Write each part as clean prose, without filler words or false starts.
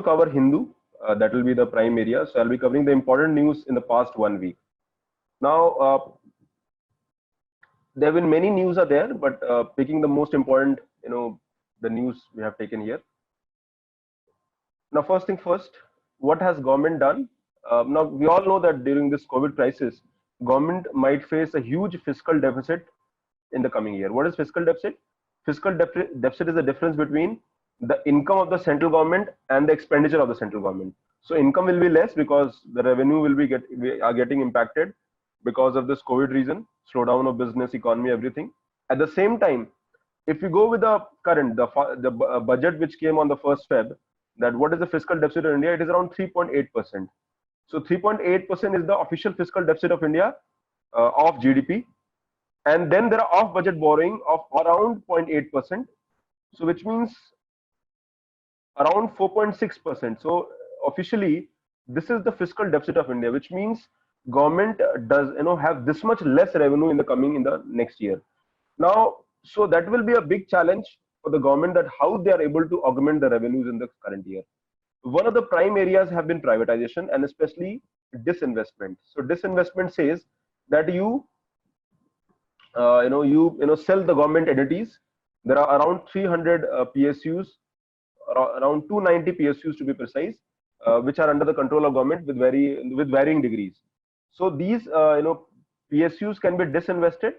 going to cover Hindu. That will be the prime area. So I'll be covering the important news in the past 1 week. Now, there have been many news are there, but picking the most important, the news we have taken here. Now, first thing first, what has government done? Now, we all know that during this COVID crisis, government might face a huge fiscal deficit in the coming year. What is fiscal deficit? Fiscal deficit is the difference between the income of the central government and the expenditure of the central government. So income will be less because the revenue will be getting impacted because of this COVID reason, slowdown of business, economy, everything. At the same time, if we go with the current, the budget which came on the 1st Feb, that what is the fiscal deficit in India? It is around 3.8%. So 3.8% is the official fiscal deficit of India of GDP. And then there are off budget borrowing of around 0.8%. So which means around 4.6%. So officially, this is the fiscal deficit of India, which means government does have this much less revenue in the next year. Now, so that will be a big challenge for the government, that how they are able to augment the revenues in the current year. One of the prime areas have been privatization and especially disinvestment. So disinvestment says that you sell the government entities. There are around 300 PSUs, around 290 PSUs to be precise, which are under the control of government with varying degrees. So these PSUs can be disinvested,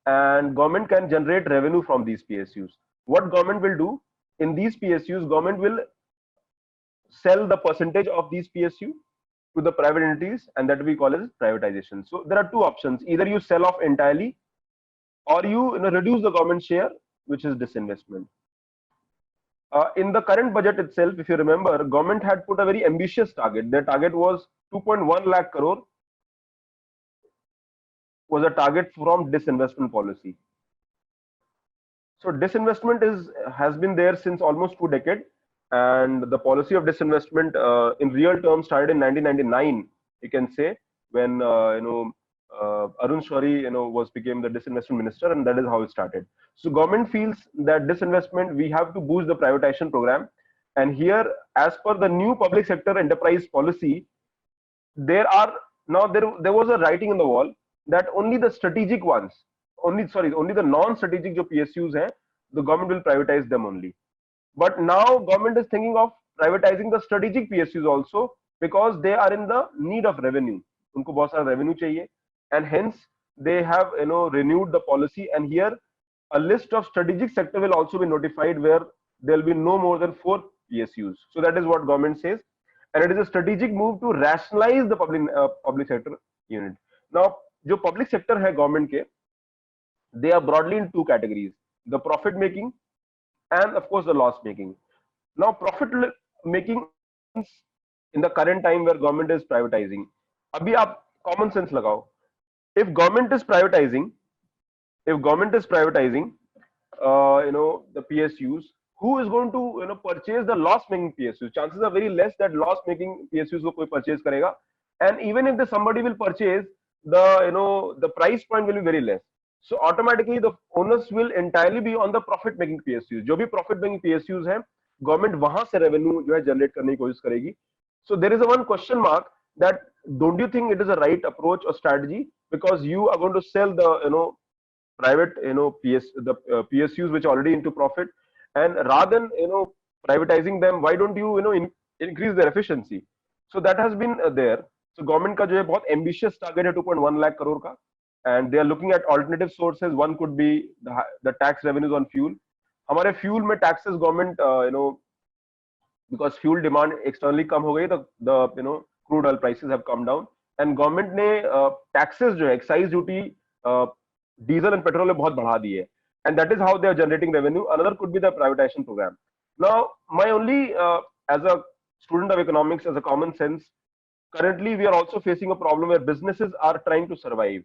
and government can generate revenue from these PSUs. What government will do in these PSUs? Government will sell the percentage of these PSU to the private entities, and that we call as privatization. So there are two options: either you sell off entirely, or you reduce the government share, which is disinvestment. In the current budget itself, if you remember, government had put a very ambitious target. Their target was 2.1 lakh crore was a target from disinvestment policy. So disinvestment has been there since almost 2 decades, and the policy of disinvestment in real terms started in 1999. You can say, when Arun Shourie became the disinvestment minister, and that is how it started. So government feels that disinvestment, we have to boost the privatization program, and here, as per the new public sector enterprise policy, there was a writing in the wall that only the strategic ones, only the non-strategic PSUs hai, the government will privatize them only. But now government is thinking of privatizing the strategic PSUs also, because they are in the need of revenue. Unko bahut sara revenue chahiye, and hence they have renewed the policy, and here a list of strategic sector will also be notified, where there will be no more than 4 PSUs. So that is what government says, and it is a strategic move to rationalize the public sector unit. Now, जो public sector है government के, they are broadly in 2 categories: the profit making and of course the loss making. Now, profit making in the current time where government is privatizing. अभी आप common sense लगाओ. If government is privatizing, the PSUs, who is going to purchase the loss making PSUs? Chances are very less that loss making PSUs को कोई purchase करेगा, and even if somebody will purchase, the price point will be very less. So automatically the onus will entirely be on the profit making PSUs. जो भी profit making PSUs हैं, government वहां से revenue जो है generate करने की कोशिश करेगी. So there is a one question mark, that don't you think it is a right approach or strategy, because you are going to sell the private PSUs which are already into profit, and rather than privatizing them, why don't you increase their efficiency? So that has been there. So government का जो है बहुत ambitious target है 2.1 lakh crore का, and they are looking at alternative sources. One could be the tax revenues on fuel. हमारे fuel में taxes government because fuel demand externally कम हो गई, the crude oil prices have come down, and government ने taxes जो है excise duty diesel and petrol में बहुत बढ़ा दी है, and that is how they are generating revenue. Another could be the privatization program. Now, my only as a student of economics, as a common sense, currently we are also facing a problem where businesses are trying to survive.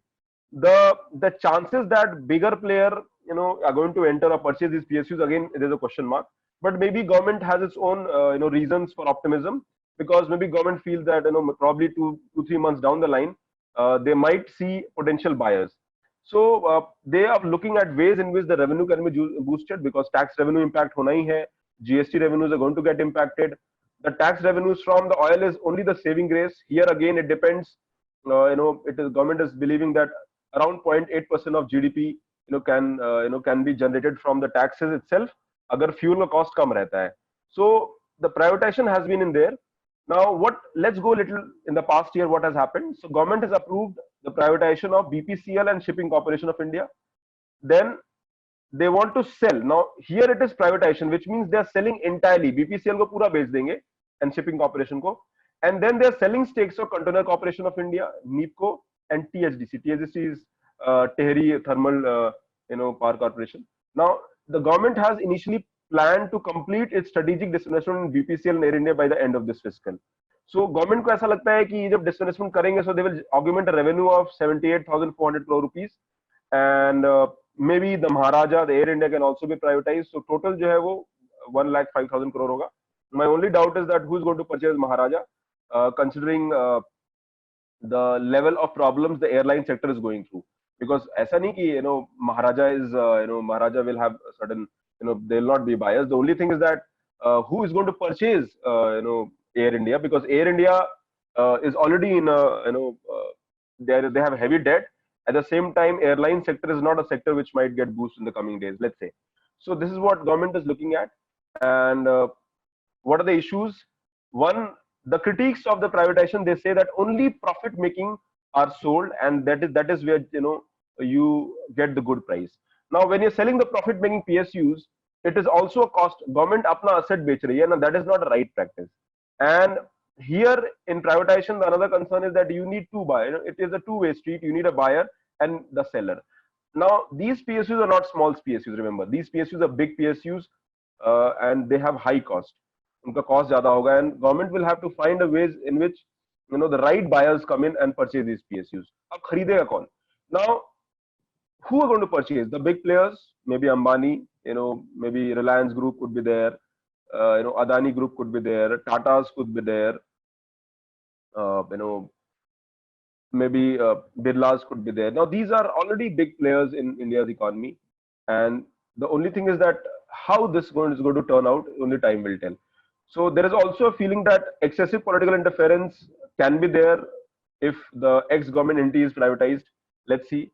The chances that bigger player are going to enter or purchase these PSUs, again there's a question mark. But maybe government has its own reasons for optimism, because maybe government feels that probably 2-3 months down the line they might see potential buyers. So they are looking at ways in which the revenue can be boosted, because tax revenue impact hona hi hai, GST revenues are going to get impacted. The tax revenues from the oil is only the saving grace. Here again, it depends. It is government is believing that around 0.8% of GDP, can be generated from the taxes itself. Agar fuel का cost कम रहता है. So the privatization has been in there. Now, let's go a little in the past year. What has happened? So government has approved the privatization of BPCL and Shipping Corporation of India. Then they want to sell. Now here it is privatization, which means they are selling entirely. BPCL को पूरा बेच देंगे and Shipping Corporation को, and then they are selling stakes of Container Corporation of India, NEEPCO, and THDC. THDC is Tehri Thermal Power Corporation. Now the government has initially planned to complete its strategic disinvestment in BPCL and Air India by the end of this fiscal. So government को ऐसा लगता है कि जब disinvestment करेंगे, so they will augment a revenue of 78,400 crore rupees, and maybe the Maharaja, the Air India can also be privatized. So total जो है वो 1,05,000 crore होगा. My only doubt is that who is going to purchase Maharaja, considering the level of problems the airline sector is going through. Because ऐसा नहीं कि Maharaja is Maharaja will have a certain they will not be biased. The only thing is that who is going to purchase Air India, because Air India is already in they have heavy debt. At the same time, airline sector is not a sector which might get boost in the coming days, let's say. So this is what government is looking at. And what are the issues? One, the critiques of the privatization, they say that only profit making are sold, and that is where you get the good price. Now when you're selling the profit making PSUs, it is also a cost. Government apna asset bech rahi hai, and that is not a right practice. And here in privatization, the another concern is that you need two buyers. It is a two-way street. You need a buyer and the seller. Now these PSUs are not small PSUs. Remember, these PSUs are big PSUs, and they have high cost. Unka cost zyada hoga, and government will have to find a ways in which the right buyers come in and purchase these PSUs. Ab kharidega kaun? Now who are going to purchase? The big players, maybe Ambani, maybe Reliance Group could be there. Adani Group could be there, Tata's could be there, maybe Birla's could be there. Now these are already big players in India's economy, and the only thing is that how this is going to turn out, only time will tell. So there is also a feeling that excessive political interference can be there if the ex-government entity is privatized. Let's see,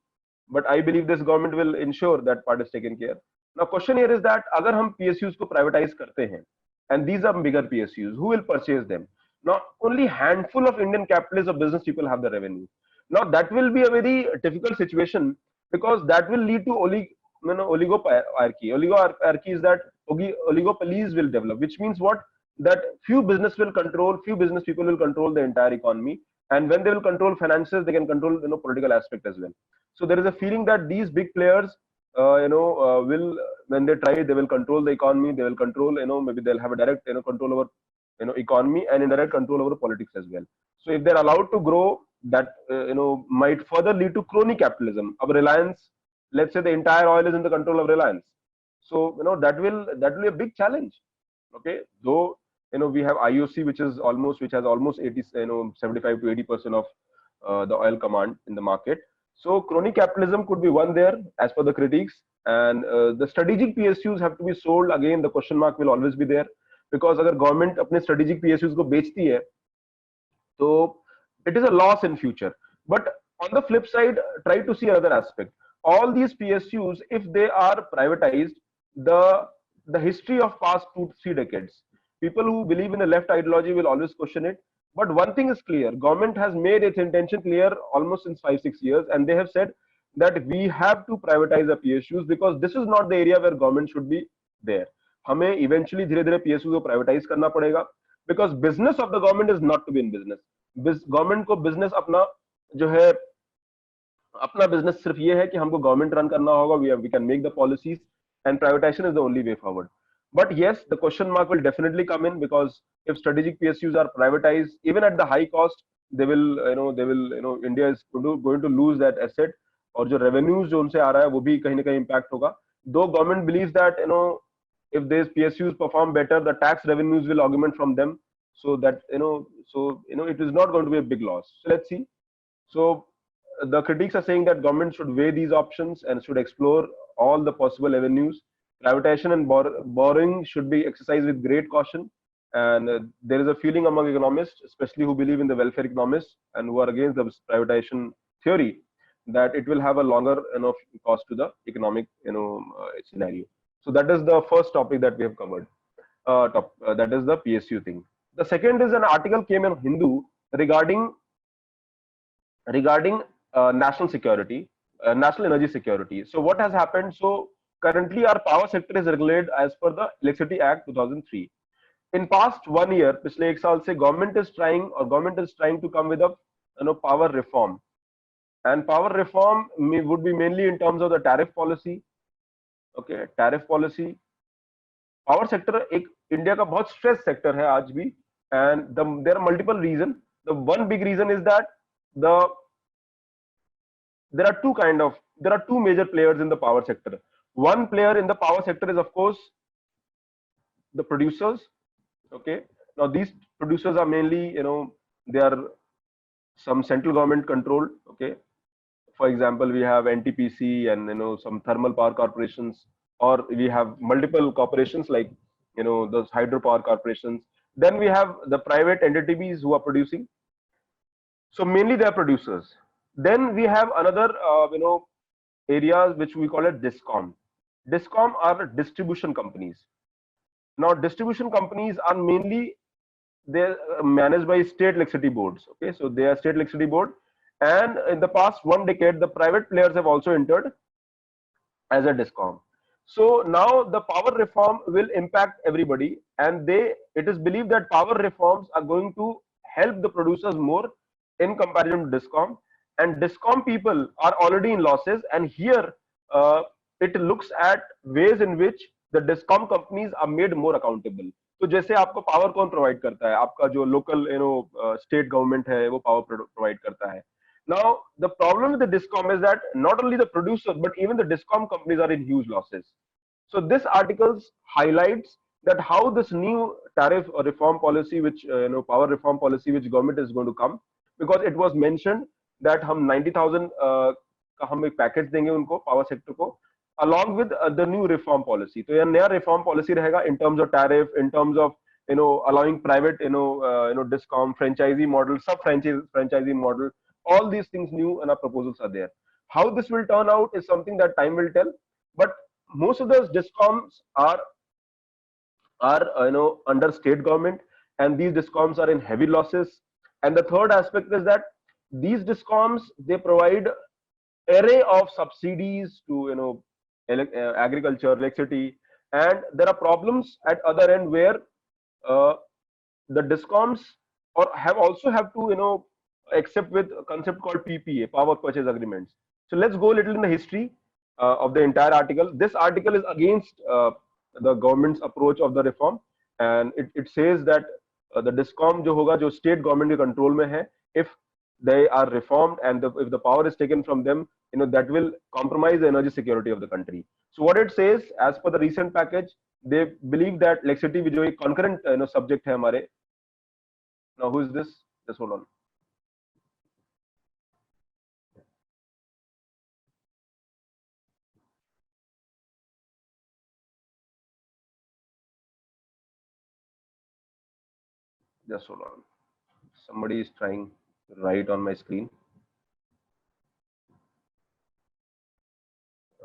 but I believe this government will ensure that part is taken care. Now question here is that अगर हम PSUs को privatize करते हैं, and these are bigger PSUs, who will purchase them? Now only handful of Indian capitalists or business people have the revenue. Now that will be a very difficult situation, because that will lead to oligopoly. Oligarchy is that oligopolies will develop, which means what? That few business people will control the entire economy, and when they will control finances, they can control political aspect as well. So there is a feeling that these big players will, when they try, they will control the economy, they will control, maybe they'll have a direct control over economy, and indirect control over politics as well. So if they're allowed to grow, that might further lead to crony capitalism of Reliance. Let's say the entire oil is in the control of Reliance, so that will be a big challenge. Okay, though we have IOC, which has almost 75 to 80% of the oil command in the market. So crony capitalism could be one there as per the critics, and the strategic PSUs have to be sold. Again, the question mark will always be there, because अगर government अपने strategic PSUs को बेचती है, so it is a loss in future. But on the flip side, try to see another aspect. All these PSUs, if they are privatized, the history of past 2 to 3 decades, people who believe in the left ideology will always question it. But one thing is clear, government has made its intention clear almost since 5-6 years, and they have said that we have to privatize the PSUs, because this is not the area where government should be there. हमें eventually धीरे-धीरे PSUs को privatize करना पड़ेगा, because business of the government is not to be in business. Government को business अपना जो है, अपना business सिर्फ ये है कि हमको government run करना होगा, we can make the policies, and privatization is the only way forward. But yes, the question mark will definitely come in, because if strategic PSUs are privatized, even at the high cost, they will, India is going to lose that asset, और जो revenues जो उनसे आ रहा है वो भी कहीं ना कहीं impact होगा. Though government believes that if these PSUs perform better, the tax revenues will augment from them, so that it is not going to be a big loss. So let's see. So the critics are saying that government should weigh these options and should explore all the possible avenues. Privatization and borrowing should be exercised with great caution. and there is a feeling among economists, especially who believe in the welfare economists and who are against the privatization theory, that it will have a longer cost to the economic scenario. So that is the first topic that we have covered. That is the PSU thing. The second is an article came in Hindu regarding national security, national energy security. So what has happened? So currently our power sector is regulated as per the Electricity Act 2003. In past 1 year, पिछले एक साल से government is trying to come with a power reform, and power reform would be mainly in terms of the tariff policy. Okay, tariff policy. Power sector एक India का बहुत stress sector है आज भी, and there are multiple reasons. The one big reason is that the there are two major players in the power sector. One player in the power sector is of course the producers. Okay, now these producers are mainly they are some central government controlled. Okay, for example, we have NTPC and some thermal power corporations, or we have multiple corporations like those hydropower corporations. Then we have the private entities who are producing. So mainly they are producers. Then we have another areas which we call it DISCOM. DISCOM are distribution companies. Now distribution companies are mainly they're managed by state electricity boards. Okay, so they are state electricity board, and in the past 1 decade the private players have also entered as a DISCOM. So now the power reform will impact everybody, and it is believed that power reforms are going to help the producers more in comparison to DISCOM, and DISCOM people are already in losses, and here it looks at ways in which the DISCOM companies are made more accountable. तो जैसे आपको power कौन provide करता है, आपका जो local state government है वो पावर प्रोवाइड करता है. Now the problem with the DISCOM is that not only the producer but even the DISCOM companies are in huge losses. So this article highlights that how this new tariff or reform policy, which power reform policy, which government is going to come, because it was mentioned that हम 90,000 का हम एक package देंगे उनको power sector को, along with the new reform policy. तो यह नया reform policy रहेगा in terms of tariff, in terms of allowing private DISCOM, franchisee model, sub franchisee model. All these things new and our proposals are there. How this will turn out is something that time will tell. But most of those DISCOMs are under state government, and these DISCOMs are in heavy losses. And the third aspect is that these DISCOMs, they provide array of subsidies to agriculture, electricity, and there are problems at other end where the DISCOMs have to accept with a concept called PPA, power purchase agreements. So let's go a little in the history of the entire article. This article is against the government's approach of the reform, and it says that the DISCOM जो होगा जो state government के control में है, if they are reformed and if the power is taken from them, that will compromise the energy security of the country. So what it says, as per the recent package, they believe that electricity जो एक concurrent subject है हमारे. Now who is this? Just hold on. Just hold on. Somebody is trying to write on my screen.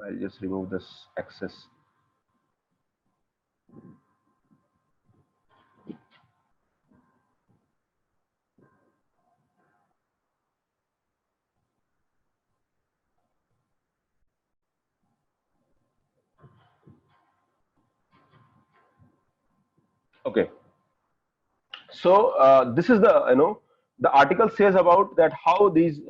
I'll just remove this access. Okay. So this is the article says about that how these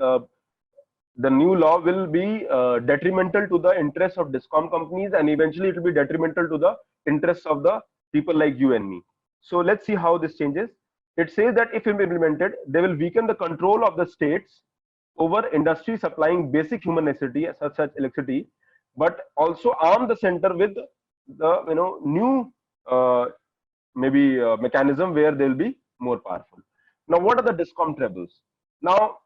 the new law will be detrimental to the interests of DISCOM companies, and eventually it will be detrimental to the interests of the people like you and me. So let's see how this changes. It says that if implemented, they will weaken the control of the states over industry supplying basic human necessity such as electricity, but also arm the center with the new mechanism where they will be more powerful. Now, what are the DISCOM troubles? Now,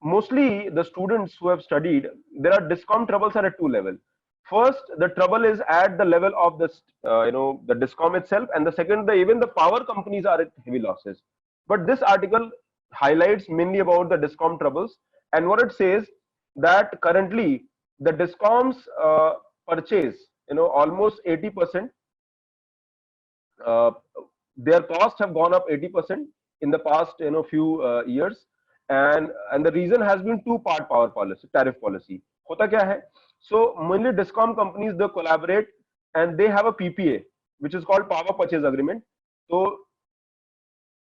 mostly the students who have studied, there are DISCOM troubles at a two level. First, the trouble is at the level of this, the discom itself, and the second, even the power companies are at heavy losses. But this article highlights mainly about the discom troubles, and what it says that currently the discoms purchase, almost 80%. Uh, their costs have gone up 80% in the past, few years, and the reason has been two-part power policy, tariff policy. होता क्या है? So mainly discom companies, they collaborate and they have a PPA, which is called power purchase agreement. तो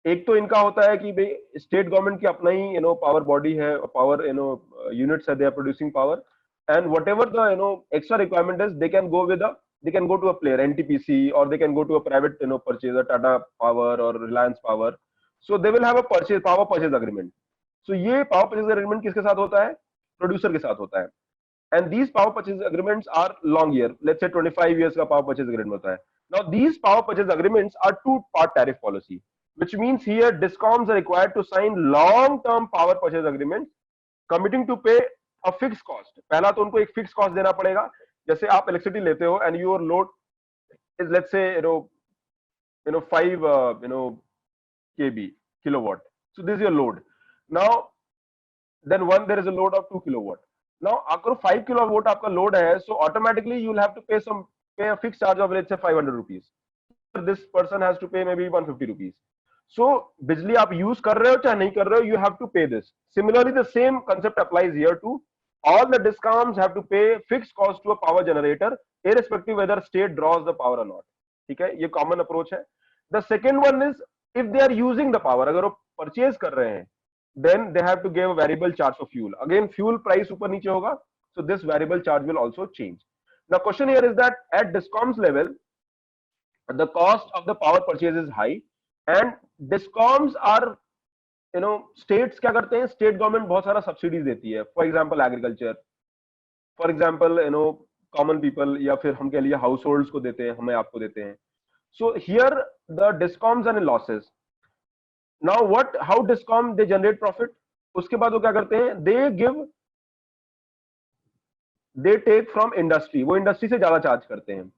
एक तो इनका होता है कि भाई स्टेट गवर्नमेंट की अपना ही पावर बॉडी है, पावर यूनिट्स है, they are producing power, and whatever the extra requirement is, they can go with they can go to a player NTPC, or they can go to a private purchaser, Tata Power or Reliance Power. So they will have a power purchase agreement. So ये power purchase agreement किसके साथ होता है? Producer के साथ होता है. And these power purchase agreements are long year, let's say 25 years का power purchase agreement होता है. Now these power purchase agreements are two-part tariff policy, which means here discoms are required to sign long-term power purchase agreements committing to pay a fixed cost. पहला तो उनको एक fixed cost देना पड़ेगा. जैसे आप इलेक्ट्रिसिटी लेते हो and your load is, let's say, 5 kb kilowatt. So this is your load. Now then there is a load of 2 kilowatt. Now अगर 5 kilowatt आपका load है, so automatically you will have to pay a fixed charge of, let's say, 500 rupees. This person has to pay maybe 150 rupees. So बिजली आप use कर रहे हो चाहे नहीं कर रहे हो, you have to pay this. Similarly, the same concept applies here too. All the discoms have to pay fixed cost to a power generator, irrespective whether state draws the power or not. ठीक है, ये common approach है. The second one is, if they are using the power, अगर वो purchase कर रहे हैं, then they have to give a variable charge for fuel. Again, fuel price ऊपर नीचे होगा, so this variable charge will also change. The question here is that at discoms level, the cost of the power purchase is high, and discoms are, states क्या करते हैं, state government बहुत सारा subsidies देती है, for example agriculture, for example common people, या फिर हम कह लिए हाउस होल्ड्स को देते हैं, हमें आपको देते हैं. So here the discoms are in losses. Now what, how discom they generate profit? उसके बाद वो क्या करते हैं, दे टेक फ्रॉम इंडस्ट्री, वो इंडस्ट्री से ज्यादा चार्ज करते हैं.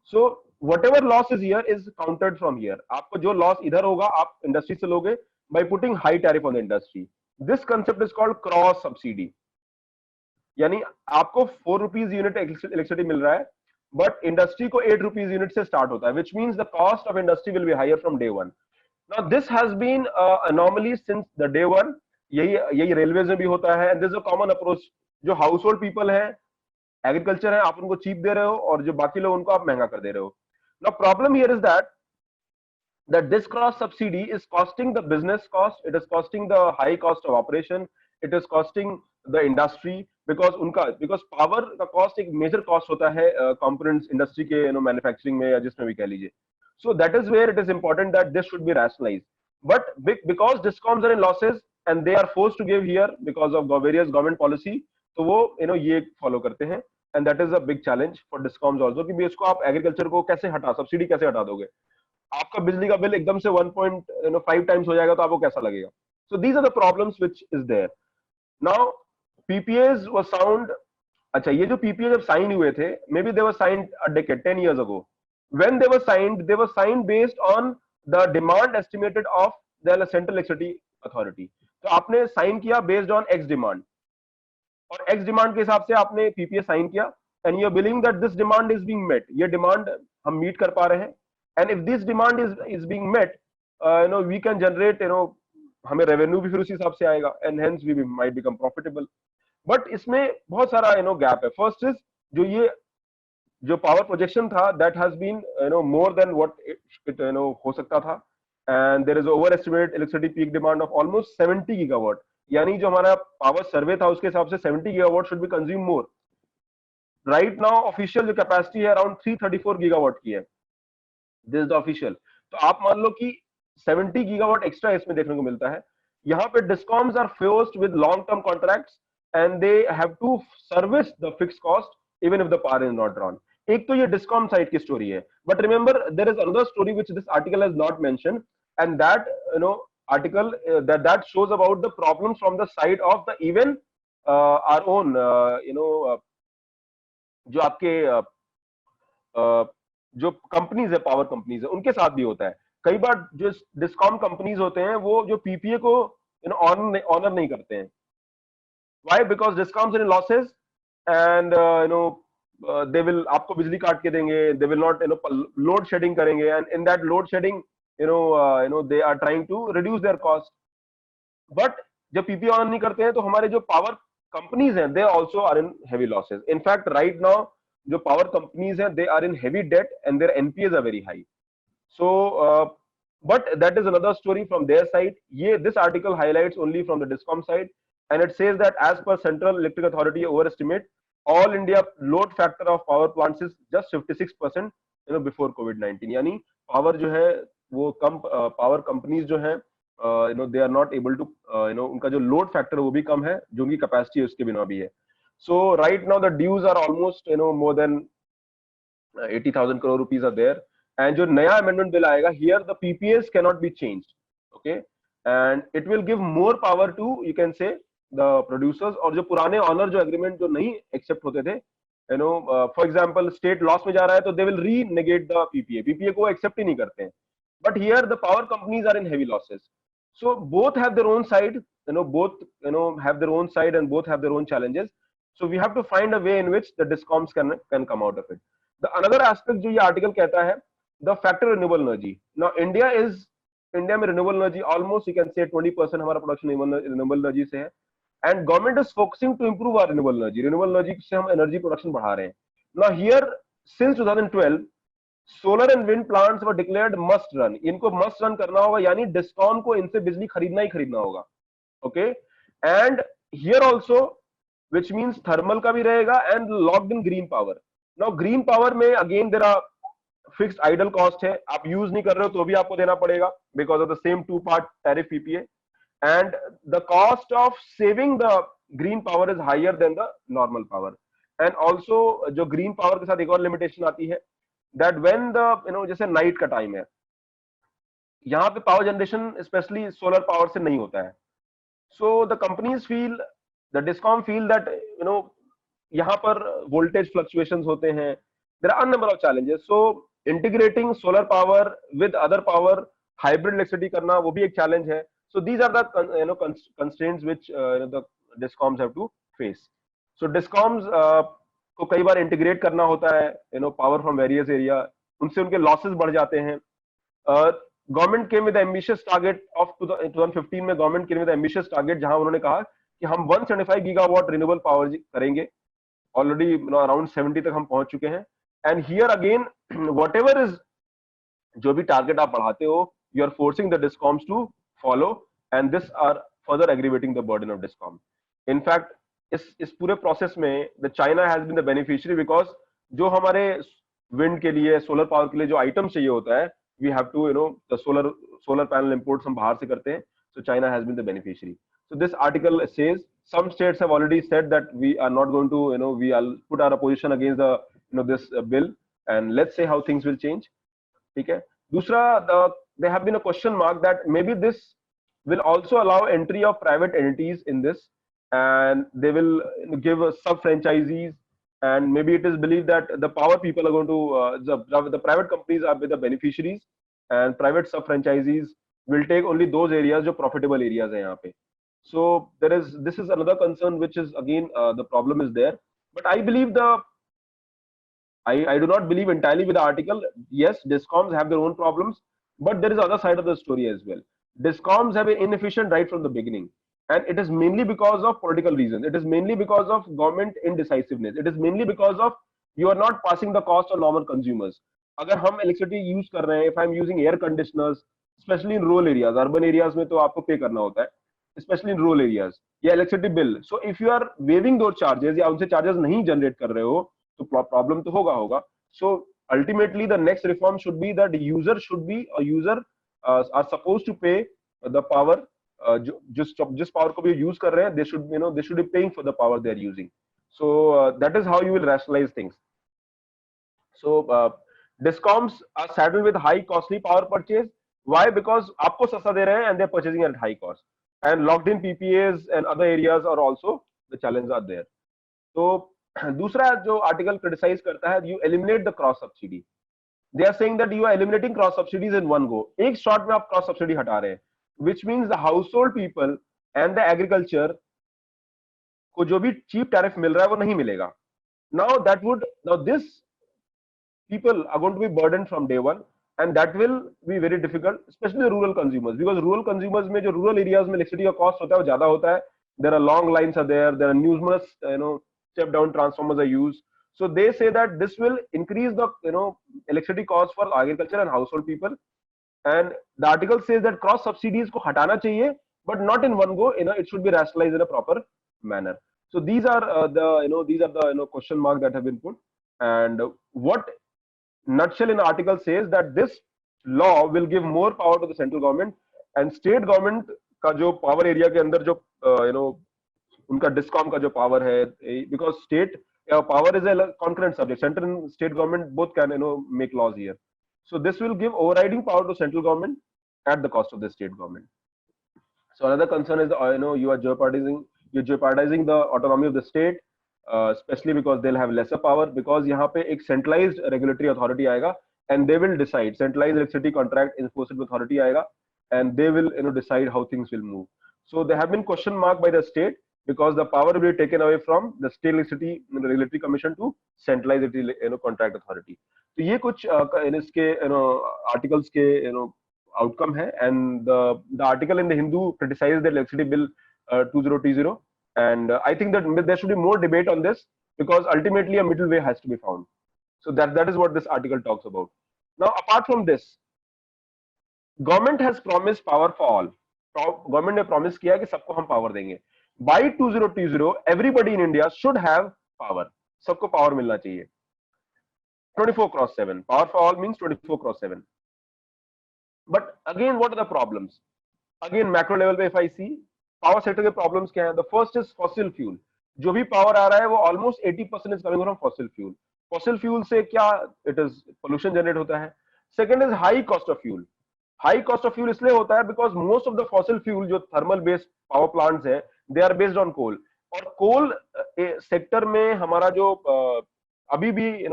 सो whatever loss is here is counted from here. आपको जो लॉस इधर होगा आप इंडस्ट्री से लोगे by putting high tariff on the industry. This concept is called cross subsidy. यानी आपको 4 rupees यूनिट इलेक्ट्रिसिटी मिल रहा है, बट इंडस्ट्री को 8 rupees यूनिट से स्टार्ट होता है, which means the cost of industry will be higher from day one. Now this has been anomaly since the day one. यही railways में भी होता है, and this is a common approach. जो house hold people है, agriculture है, आप उनको चीप दे रहे हो, और जो बाकी लोग उनको आप महंगा कर दे रहे हो. Now problem here is that this cross subsidy is costing the business cost, it is costing the high cost of operation, it is costing the industry, because power का cost एक major cost होता है components industry के manufacturing में, या जिसमें भी कह लीजिए. So that is where it is important that this should be rationalized. But because discoms are in losses and they are forced to give here because of various government policy, तो वो ये follow करते हैं, and that is a big challenge for discoms also कि भी इसको आप agriculture को कैसे हटा, सब्सिडी कैसे हटा दोगे. आपका बिजली का बिल एकदम से 1.5 टाइम्स हो जाएगा, तो आपको कैसा लगेगा. So these are the problems which is there. Now PPAs were sound. अच्छा, ये जो पीपीए जब साइन हुए थे, maybe they were signed a decade 10 years ago. When they were signed based on the demand estimated of the central electricity authority. तो आपने sign किया based on X demand, और एक्स डिमांड के हिसाब से आपने पीपीए साइन किया, and you are believing that this demand is being met. ये डिमांड हम मीट कर पा रहे हैं, and if this demand is being met, we can generate, हमें रेवेन्यू भी फिर उसी हिसाब से आएगा, and hence we might become profitable. but इसमें बहुत सारा गैप है. फर्स्ट इज जो पावर प्रोजेक्शन था, that has been more than what it हो सकता था, and there is overestimated electricity peak demand of almost 70 gigawatt. यानी जो हमारा पावर सर्वे था उसके हिसाब से 70 gigawatt should be consumed more. right now official जो कैपेसिटी है अराउंड 334 gigawatt की है. This the official. तो आप मान लो कि 70 गीगावाट एक्स्ट्रा इसमें देखने को मिलता है. यहाँ पे discoms are forced with long term contracts, and they have to service the fixed cost even if the power is not drawn. एक तो ये डिस्कॉम साइड की स्टोरी है, but remember there is another story which this article has not mention, and that article that shows about the problems from the side of the even our own जो आपके जो companies है, power companies है, उनके साथ भी होता है। कई बार जो डिस्कॉम कंपनीज होते हैं वो जो पीपीए को ऑनर नहीं करते हैं। Why? Because discoms in losses and they will आपको बिजली काट के देंगे, they will not load shedding करेंगे, and in that load shedding they are trying to reduce their cost. But जब पीपीए ऑन नहीं करते हैं तो हमारे जो पावर कंपनीज हैं they also are in heavy losses. In fact right now जो पावर कंपनीज हैं they are in heavy debt and their NPS are very high. So, but that is another story from their side. This article highlights only from the Discom side, and it says that as per Central Electric Authority overestimate, all India load factor of power plants is just 56%, before COVID-19. यानी power जो है वो कम, power companies जो है they are not able to, उनका जो load factor है वो भी कम है, जो उनकी capacity है उसके बिना भी है। So right now the dues are almost more than 80,000 crore rupees are there. And जो नया amendment bill आएगा, here the PPAs cannot be changed, okay, and it will give more power to, you can say, the producers। और जो पुराने honour जो agreement जो नहीं accept होते थे, फॉर एग्जांपल स्टेट लॉस में जा रहा है तो they will renegotiate the PPA, PPA को एक्सेप्ट ही नहीं करते हैं। But here the power companies are in heavy losses, so both have their own side, both have their own side and both have their own challenges। so we have to find a way in which the discoms can come out of it। the another aspect जो ये article कहता है, the factor renewable energy। now India में renewable energy almost you can say 20% हमारा production renewable energy से है, and government is focusing to improve our renewable energy से हम एनर्जी प्रोडक्शन बढ़ा रहे हैं। now here since 2012 solar and wind plants were declared must run, इनको must run करना होगा, यानी डिस्कॉम को इनसे बिजली खरीदना ही खरीदना होगा, okay. And here also which means thermal का भी रहेगा and locked in green power. Now green power में again there are fixed idle cost है, आप यूज नहीं कर रहे हो तो भी आपको देना पड़ेगा because of the same two part tariff PPA, and the cost of saving the green power is higher than the normal power. And also जो ग्रीन पावर के साथ एक और लिमिटेशन आती है, that when the जैसे नाइट का time है, यहाँ पे power generation specially solar power से नहीं होता है। So the companies feel, the discom feel that यहाँ पर वोल्टेज फ्लक्चुएशंस होते हैं, there are number of challenges. So integrating solar power with other power, hybrid electricity करना वो भी एक चैलेंज है। So these are the constraints which the discoms have to face. So discoms को कई बार इंटीग्रेट करना होता है पावर फ्रॉम वेरियस एरिया, उनसे उनके लॉसेस बढ़ जाते हैं। Government came with ambitious target of 2015 में, government came with ambitious target जहां उन्होंने कहा कि हम 175 गीगावाट रिन्यूएबल पावर करेंगे। ऑलरेडी अराउंड 70 तक हम पहुंच चुके हैं। And here again whatever is, जो भी टारगेट आप बढ़ाते हो, you are forcing the discoms to follow, and this are further aggravating the burden of discom. In fact इस पूरे प्रोसेस में the China has been the beneficiary, because जो हमारे विंड के लिए, सोलर पावर के लिए जो आइटम चाहिए होता है, we have to the solar panel imports हम बाहर से करते हैं, so China has been the beneficiary. So this article says some states have already said that we are not going to we will put our opposition against the this bill, and let's say how things will change। ठीक है। दूसरा, there have been a question mark that maybe this will also allow entry of private entities in this, and they will give sub franchisees, and maybe it is believed that the power people are going to the private companies are with the beneficiaries, and private sub franchisees will take only those areas जो profitable areas हैं यहाँ पे। so this is another concern which is again the problem is there, but I believe I do not believe entirely with the article। yes, discoms have their own problems, but there is other side of the story as well। discoms have been inefficient right from the beginning, and it is mainly because of political reasons, it is mainly because of government indecisiveness, it is mainly because of you are not passing the cost on normal consumers। अगर हम electricity use कर रहे हैं, if I am using air conditioners, especially in rural areas, urban areas में तो आपको पे करना होता है, especially in rural areas, या electricity bill। so if you are waiving those charges या उनसे charges नहीं generate कर रहे हो, तो प्रॉब्लम तो होगा। So ultimately the next reform should be that user should be, user are suppose to pay the power, जिस पावर को भी यूज कर रहे हैं, they should they should be paying for the power they are using. So that is how you will rationalise things. So discoms are saddled with high costly power purchase. Why? Because आपको सस्ता दे रहे हैं, and they are purchasing eight high cost, and locked in PPAs and other areas are also the challenge are there. तो दूसरा जो article criticize करता है, you eliminate the cross subsidy. They are saying that you are eliminating cross subsidies in one go. एक shot में आप cross subsidy हटा रहे हैं, which means the household people and the agriculture को जो भी चीप टैरिफ मिल रहा है वो नहीं मिलेगा. Now this people are going to be burdened from day one, and that will be very difficult, especially the rural consumers, because rural consumers में जो rural areas में electricity का cost होता है वो ज्यादा होता है. There are long lines are there are numerous step down transformers are used. So they say that this will increase the electricity cost for agriculture and household people. And the article says that cross subsidies को हटाना चाहिए, but not in one go. It should be rationalized in a proper manner. So these are the question mark that have been put. And what nutshell in the article says that this law will give more power to the central government, and state government का जो power area के अंदर जो उनका discom का जो power है, because state power is a concurrent subject. Central and state government both can make laws here. So this will give overriding power to central government at the cost of the state government. So another concern is you are jeopardizing the autonomy of the state, especially because they'll have lesser power, because यहाँ पे एक centralized regulatory authority आएगा and they will decide. Centralized electricity contract enforcement authority आएगा and they will decide how things will move. So there have been question mark by the state, because the power will be taken away from the state electricity regulatory commission to centralized contract authority. तो ये कुछ इसके articles के outcome है. And the article in the Hindu criticized the electricity bill 2020, and I think that there should be more debate on this, because ultimately a middle way has to be found. So that is what this article talks about. Now apart from this, government has promised power for all. Government ने promise किया कि सबको हम power देंगे. By 2020 everybody in India should have power. सबको power मिलना चाहिए. 24/7 power for all means 24/7. But again, what are the problems? Again, macro level पे if I see power sector के problems क्या हैं? The first is fossil fuel. जो भी power आ रहा है वो almost 80% is coming from fossil fuel. Fossil fuel से क्या it is pollution generate होता है. Second is high cost of fuel. High cost of fuel इसलिए होता है because most of the fossil fuel जो thermal based power plants है, they are based on coal. और coal sector में हमारा जो अभी भी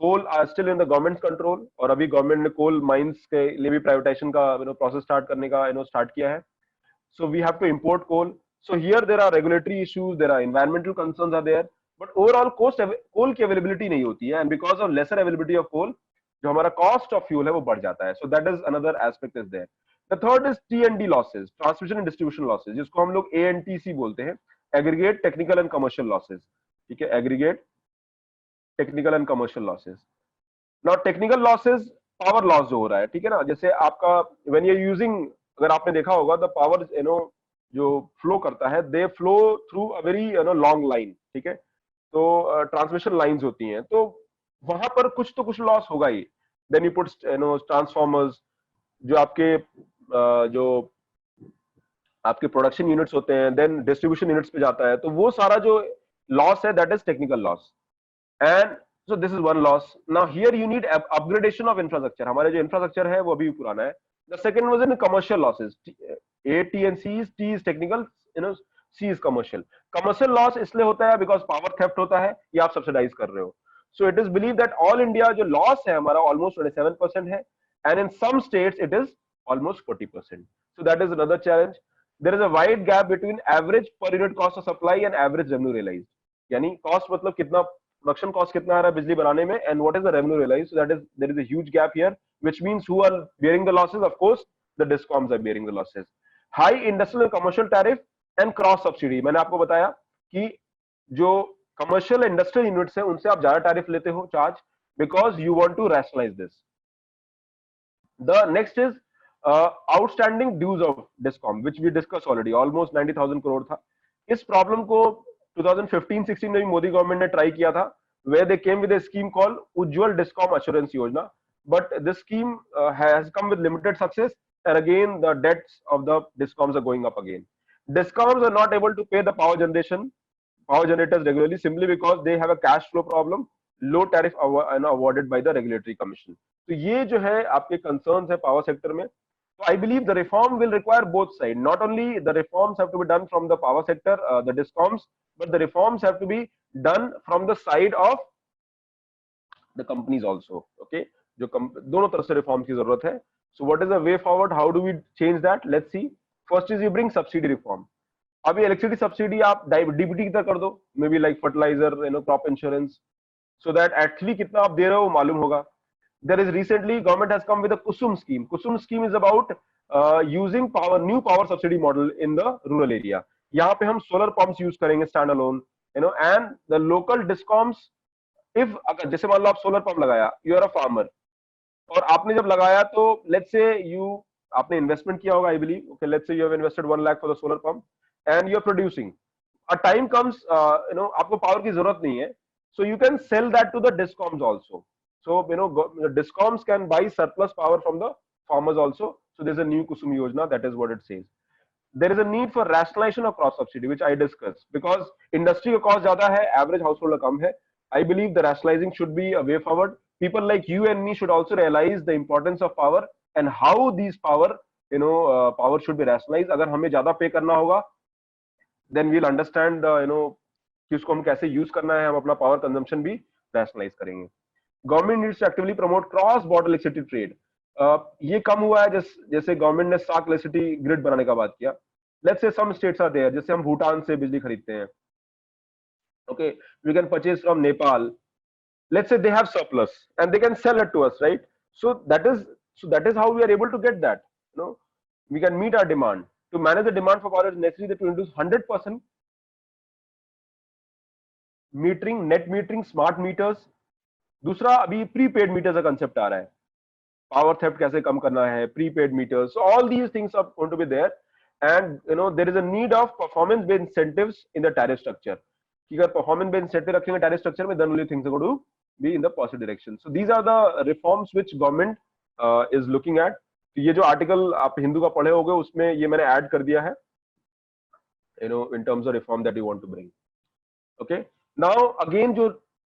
coal are still in the government's control, और अभी government ने coal mines के लिए भी privatization का process start करने का start किया है. So we have to import coal. So here there are regulatory issues, there are environmental concerns are there, but overall coal की availability नहीं होती है, and because of lesser availability of coal, जो हमारा cost of fuel है वो बढ़ जाता है. So that is another aspect is there. The third is T&D losses, transmission and distribution losses, जिसको हम लोग ANTC बोलते हैं, aggregate technical and commercial losses. ठीक है, aggregate technical and commercial losses. Now technical losses, power loss जो हो रहा है, ठीक है ना, जैसे आपका when you're using, अगर आपने देखा होगा the power जो flow करता है, they flow through a very long line, ठीक है, तो transmission lines होती हैं, तो वहां पर कुछ तो कुछ लॉस होगा ही. Then you put transformers, जो आपके प्रोडक्शन यूनिट्स होते हैं, देन डिस्ट्रीब्यूशन यूनिट्स पे जाता है, तो वो सारा जो लॉस है that is technical loss. And so this is one loss. Now here you need upgradation of infrastructure. हमारे जो इंफ्रास्ट्रक्चर है वो अभी भी पुराना है. The second was in commercial losses. A T and C is technical, C is commercial. Commercial loss इसलिए होता है बिकॉज पावर थेफ्ट होता है, ये आप सब्सिडाइज कर रहे हो. So it is believe that all India जो लॉस है हमारा ऑलमोस्ट 27% है, and in some states it is almost 40%. So that is another challenge. There is a wide gap between average per unit cost of supply and average revenue realized. यानी cost मतलब कितना production cost कितना आ रहा है बिजली बनाने में, and what is the revenue realized. So that is, there is a huge gap here, which means who are bearing the losses? Of course the discoms are bearing the losses. High industrial and commercial tariff and cross subsidy. मैंने आपको बताया कि जो commercial industrial units है उनसे आप ज्यादा tariff लेते हो charge, because you want to rationalize this. The next is outstanding dues of DISCOM, which we discussed already. Almost 90,000 crore था. इस प्रॉब्लम को 2015-16 में भी मोदी गवर्नमेंट ने ट्राई किया था, where they came with a scheme called Ujjwal DISCOM Assurance Yojana, but this scheme has come with limited success, and again the debts of the DISCOMs are going up again. DISCOMs are not able to pay the power generators regularly, simply because they have a cash flow problem, low tariff awarded by the regulatory commission. तो ये जो है आपके concerns है power sector में. So I believe the reform will require both sides. Not only the reforms have to be done from the power sector, the DISCOMs, but the reforms have to be done from the side of the companies also. Okay, जो दोनों तरफ से reform की जरूरत है. So what is the way forward? How do we change that? Let's see. First is you bring subsidy reform. अभी electricity subsidy आप DBT की तरह कर दो, may be like fertiliser, crop insurance, so that actually कितना आप दे रहे हो वो मालूम होगा. There is recently government has come with a Kusum scheme. Kusum scheme is about using power, new power subsidy model in the rural area. यहाँ पे हम solar pumps use करेंगे stand alone, and the local discoms, if अगर जैसे मान लो आप solar pump लगाया, you are a farmer, और आपने जब लगाया तो let's say you आपने investment किया होगा, I believe. Okay, let's say you have invested 1 lakh for the solar pump and you are producing. A time comes, आपको power की जरूरत नहीं है, so you can sell that to the discoms also. So the discoms can buy surplus power from the farmers also. So there's a new Kusum Yojana, that is what it says. There is a need for rationalization of cross subsidy, which I discussed, because industry का cost ज्यादा है, average household का कम है. I believe the rationalizing should be a way forward. People like you and me should also realize the importance of power and how these power, power should be rationalized. अगर हमें ज्यादा pay करना होगा, then we'll understand, कि उसको हम कैसे use करना है, हम अपना power consumption भी rationalize करेंगे. Government needs to actively promote cross border electricity trade. ये कम हुआ है जैसे गवर्नमेंट ने सार्क इलेक्ट्रिसिटी ग्रिड बनाने का बात किया. Let's say some states are there, जैसे हम भूटान से बिजली खरीदते हैं. Okay, we can purchase from Nepal. Let's say they have surplus and they can sell it to us, right? So that is how we are able to get that. We can meet our demand. To manage the demand for power is necessary that we introduce 100% metering, net metering, smart meters. दूसरा, अभी prepaid meter का concept आ रहा है. Power theft कैसे कम करना है, prepaid meters. So all these things are going to be there, and there is a need of performance based incentives in the tariff structure. कि अगर परफॉर्मेंस बेस्ड इंसेंटिव रखेंगे टैरिफ स्ट्रक्चर में, then only things are going to be in the positive direction. So these are the reforms which government is looking at. ये जो article आप हिंदू का पढ़े होगे, उसमें ये मैंने ऐड कर दिया है, in terms of reform that you want to bring. Okay, now again, जो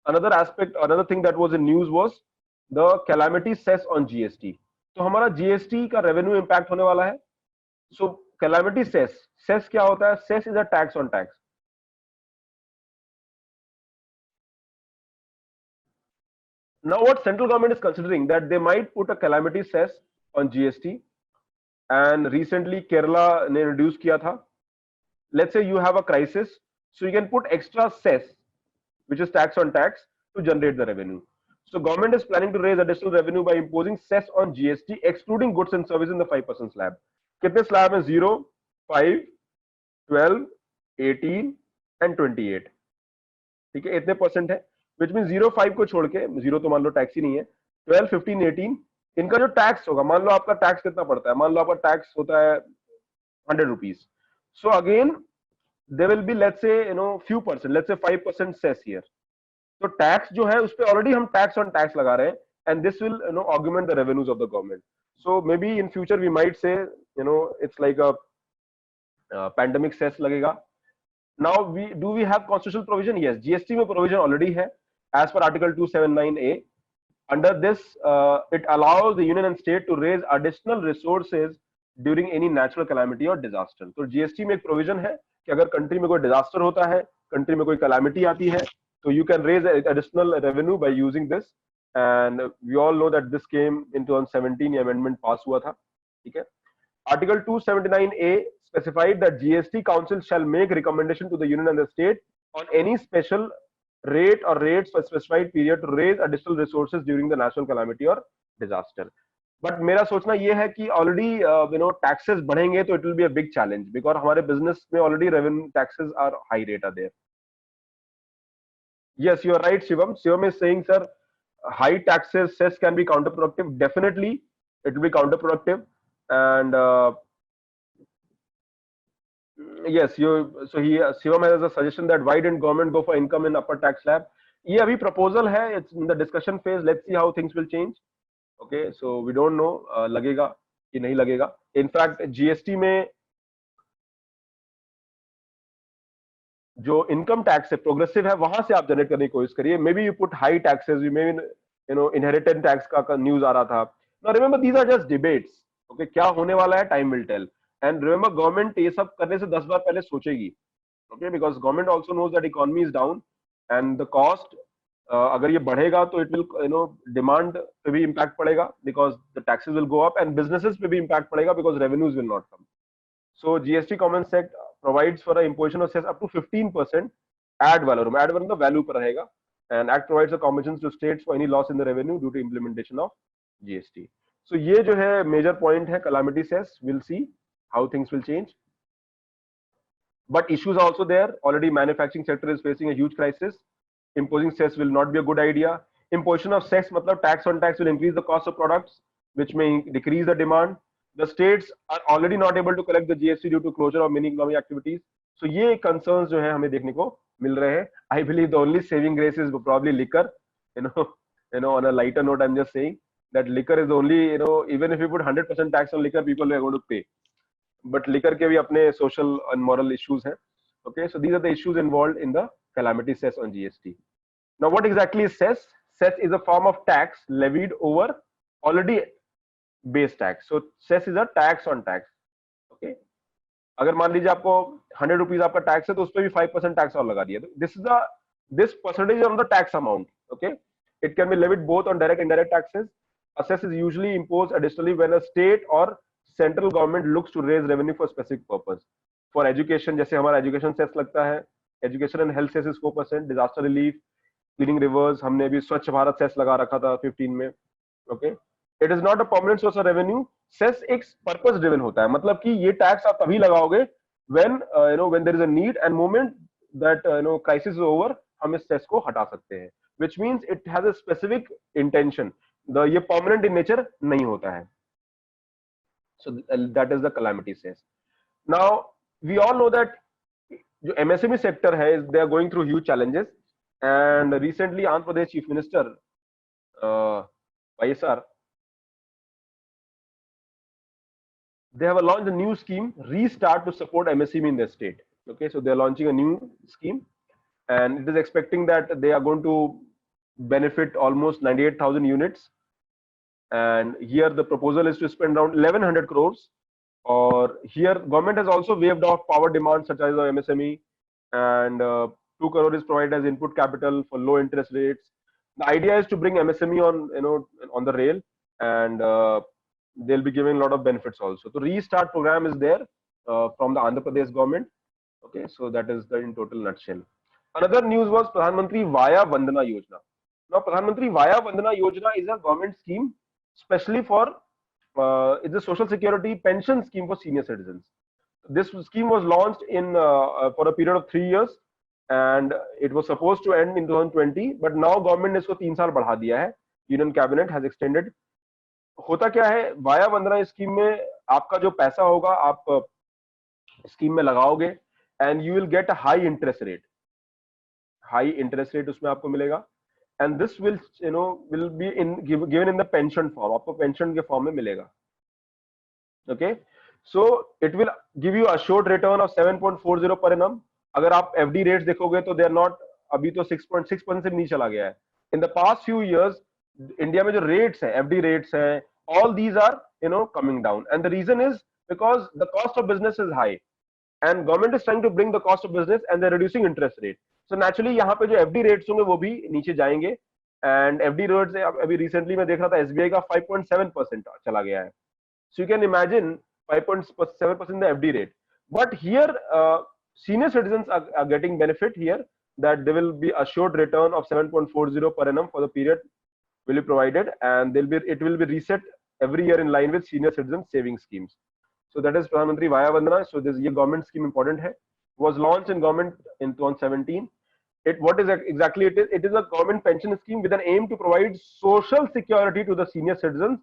another aspect, another thing that was in news was the calamity cess on GST. तो हमारा GST का revenue impact होने वाला है. So calamity cess क्या होता है? Cess is a tax on tax. Now what central government is considering, that they might put a calamity cess on GST, and recently Kerala ने introduce किया था. Let's say you have a crisis, so you can put extra cess, which is tax on tax, to generate the revenue. So government is planning to raise additional revenue by imposing cess on GST, excluding goods and services in the 5% slab. कितने slab हैं? 0, 5, 12, 18 and 28. ठीक है, इतने percent है, which means 0, 5 को छोड़ के, 0 तो मान लो टैक्स ही नहीं है, 12, 15, 18 इनका जो टैक्स होगा, मान लो आपका टैक्स कितना पड़ता है, मान लो आपका टैक्स होता है 100 rupees. So again, there will be, let's say, few percent, let's say 5% cess here. तो टैक्स जो है उस पे ऑलरेडी हम टैक्स ऑन टैक्स लगा रहे हैं, and this will augment the revenues of the government. So maybe in future we might say it's like a pandemic cess लगेगा. Now we have constitutional provision? Yes, GST में provision already है as per article 279A. Under this it allows the union and state to raise additional resources during any natural calamity or disaster. तो GST में एक provision है कि अगर country में कोई डिजास्टर होता है, कंट्री में कोई कैलामिटी आती है, so you can raise additional revenue by using this, and we all know that this came in 2017, ये amendment pass हुआ था. ठीक है. Article 279A specified that GST Council shall make recommendation to the union and the state on any special rate or rates for specified period to raise additional resources during the national calamity or disaster. But मेरा सोचना ये है कि already taxes बढ़ेंगे तो it will be a big challenge, because हमारे business में already revenue taxes are high rate are there. Yes, you are right, Shivam. Shivam is saying, sir, high taxes, cess can be counterproductive. Definitely, it will be counterproductive. And yes, Shivam has a suggestion that why didn't government go for income in upper tax slab? ये अभी proposal है, it's in the discussion phase. Let's see how things will change. Okay, so we don't know लगेगा कि नहीं लगेगा. In fact, GST में जो income tax है, प्रोग्रेसिव है, वहां से आप जनरेट करने की कोशिश करिए. Maybe you put high taxes, you may inheritance tax का न्यूज आ रहा था. Now remember, these are just debates. Okay, क्या होने वाला है time will tell. And remember, government ये सब करने से 10 बार पहले सोचेगी. Okay, because government also knows that economy is down. And the cost अगर ये बढ़ेगा तो इट विल डिमांड पे भी इम्पैक्ट पड़ेगा because the taxes will go up and businesses पे भी इम्पैक्ट पड़ेगा because revenues will not come. So GST common act provides for a imposition of cess up to 15% ad valorem. Ad valorem the value पर रहेगा. And act provides the commissions to states for any loss in the revenue due to implementation of GST. So ये जो है major point है calamity cess. We'll see how things will change. But issues are also there. Already manufacturing sector is facing a huge crisis. Imposing cess will not be a good idea. Imposition of cess मतलब tax on tax will increase the cost of products, which may decrease the demand. The states are already not able to collect the GST due to closure of many economic activities. So ये concerns जो है हमें देखने को मिल रहे हैं. I believe the only saving grace is probably liquor. On a lighter note, I'm just saying that liquor is the only, even if you put 100% tax on liquor, people are going to pay. But liquor के भी अपने social and moral issues हैं. Okay, so these are the issues involved in the calamity cess on GST. Now, what exactly is cess? Cess is a form of tax levied over already base tax. So cess is a tax on tax. Okay, अगर मान लीजिए आपको 100 rupees आपका tax है तो उस पर भी 5% टैक्स और लगा दिया. This percentage on the tax amount. Okay, it can be levied both on direct indirect taxes. A cess is usually imposed additionally when a state or central government looks to raise revenue for specific purpose. For education, जैसे हमारा education cess लगता है. Education and health cess is 4%. Disaster relief, cleaning rivers, हमने भी स्वच्छ Bharat cess लगा रखा था 15 में. Okay, it is not a permanent source of revenue. Cess एक पर्पस ड्रिवन होता है, मतलब कि ये टैक्स आप तभी लगाओगे when when there is a need and moment that crisis is over, हम इस सेस को हटा सकते हैं. Which means it has a specific intention. ये परमानेंट इन नेचर नहीं होता है. So that is the calamity cess. Now we all know that जो एमएसएमई सेक्टर है, they are going through huge challenges. And recently Andhra Pradesh chief minister YSR, they have launched a new scheme, Restart, to support MSME in their state. Okay, so they are launching a new scheme, and it is expecting that they are going to benefit almost 98,000 units. And here the proposal is to spend around 1100 crores. Or here government has also waived off power demands such as the MSME, and 2 crore is provided as input capital for low interest rates. The idea is to bring MSME on the rail, and they'll be giving a lot of benefits also. So Restart program is there from the Andhra Pradesh government. Okay, so that is the in total nutshell. Another news was Pradhan Mantri Vaya Vandana Yojana. Now Pradhan Mantri Vaya Vandana Yojana is a government scheme specially for it's a social security pension scheme for senior citizens. This scheme was launched in for a period of 3 years, and it was supposed to end in 2020, but now government ने इसको 3 साल बढ़ा दिया है. Union Cabinet has extended. होता क्या है, via वंदना scheme में आपका जो पैसा होगा आप स्कीम में लगाओगे and you will get a high interest rate. High interest rate उसमें आपको मिलेगा, and this will will be given in the pension form. आपको पेंशन के फॉर्म में मिलेगा. Okay, so it will give you assured return of 7.40 per annum. अगर आप FD rates देखोगे तो दे आर नॉट, अभी तो 6.6% से नीचे चला गया है. In the past few years India में जो रेट्स है, एफडी रेट्स है, all these are coming down, and the reason is because the cost of business is high and government is trying to bring the cost of business and they're reducing interest rate. So naturally यहाँ पे जो FD rates होंगे वो भी नीचे जाएंगे. And FD rates अभी recently मैं देख रहा था एसबीआई का 5.7% चला गया है. So you can imagine 5.7% the FD rate. But here senior citizens are getting benefit here, that they will be assured return of 7.40 per annum for the period will be provided, and it will be reset every year in line with senior citizen saving schemes. So that is Pradhan Mantri Vaya Vandana. So this year government scheme important hai. Was launched in government in 2017. What is exactly it is? It is a government pension scheme with an aim to provide social security to the senior citizens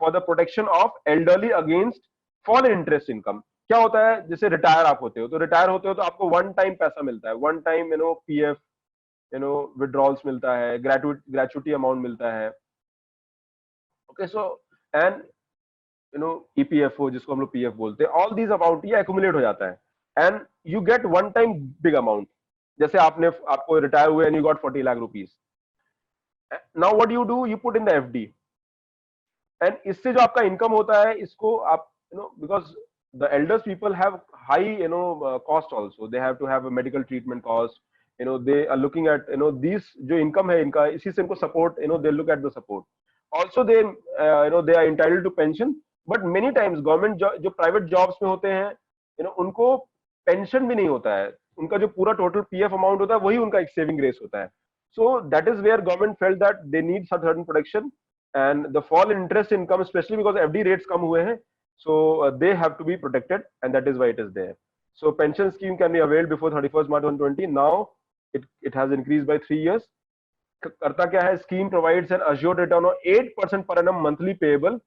for the protection of elderly against fall in interest income. क्या होता है, जैसे retire आप होते हो तो आपको one time पैसा मिलता है, वन टाइम पीएफ विड्रॉल्स मिलता है, ग्रेचुटी अमाउंट मिलता है. ओके, सो एंड ईपीएफओ जिसको हम लोग पीएफ बोलते हैं, ऑल दीज अमाउंट ये एक्यूमुलेट हो जाता है and you get one time big amount. जैसे आपको रिटायर हुए and you got 40 lakh rupees. Now what you do, you put in the FD, and इससे जो आपका इनकम होता है इसको आप because the elders people have high cost also. They have to have a medical treatment cost, they are looking at these जो income है इनका, इसी से इनको support, they look at the support. Also they they are entitled to pension, but many times government जो private jobs में होते हैं, उनको pension भी नहीं होता है, उनका जो पूरा total PF amount होता है वही उनका एक saving race होता है. So that is where government felt that they need certain protection, and the fall in interest income, especially because FD rates कम हुए हैं, so they have to be protected, and that is why it is there. So pension scheme can be availed before 31st March 2020. Now it has increased by 3 years. करता क्या है, scheme provides an assured return of 8% per annum monthly payable,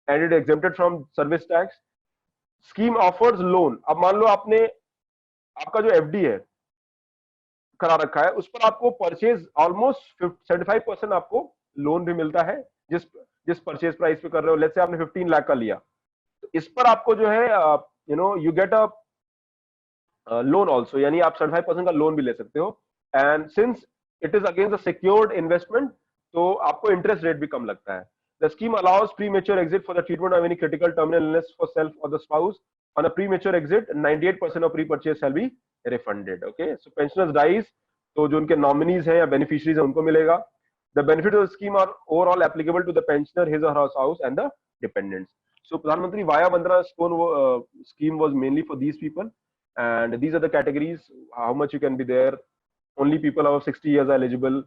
and it exempted from service tax. Scheme offers loan. अब मान लो आपने आपका जो FD है करा रखा है, उस पर आपको परचेज ऑलमोस्ट 75% आपको लोन भी मिलता है, जिस परचेज प्राइस पे कर रहे हो. लेट्स से आपने 15 लाख का लिया, तो इस पर आपको जो है you get a loan also, यानी आप 75% का लोन भी ले सकते हो. And since it is against a secured investment, तो आपको इंटरेस्ट रेट भी कम लगता है. The scheme allows premature exit for the treatment of any critical terminal illness for self or the spouse. On a premature exit 98% of pre purchase shall be refunded. Okay, so pensioners dies, तो जो उनके nominees हैं या beneficiaries हैं उनको मिलेगा. The benefit of the scheme are overall applicable to the pensioner, his or her house and the dependents. So Pradhan Vaya Bandhana scheme was mainly for these people, and these are the categories, how much you can be there. Only people above 60 years are eligible.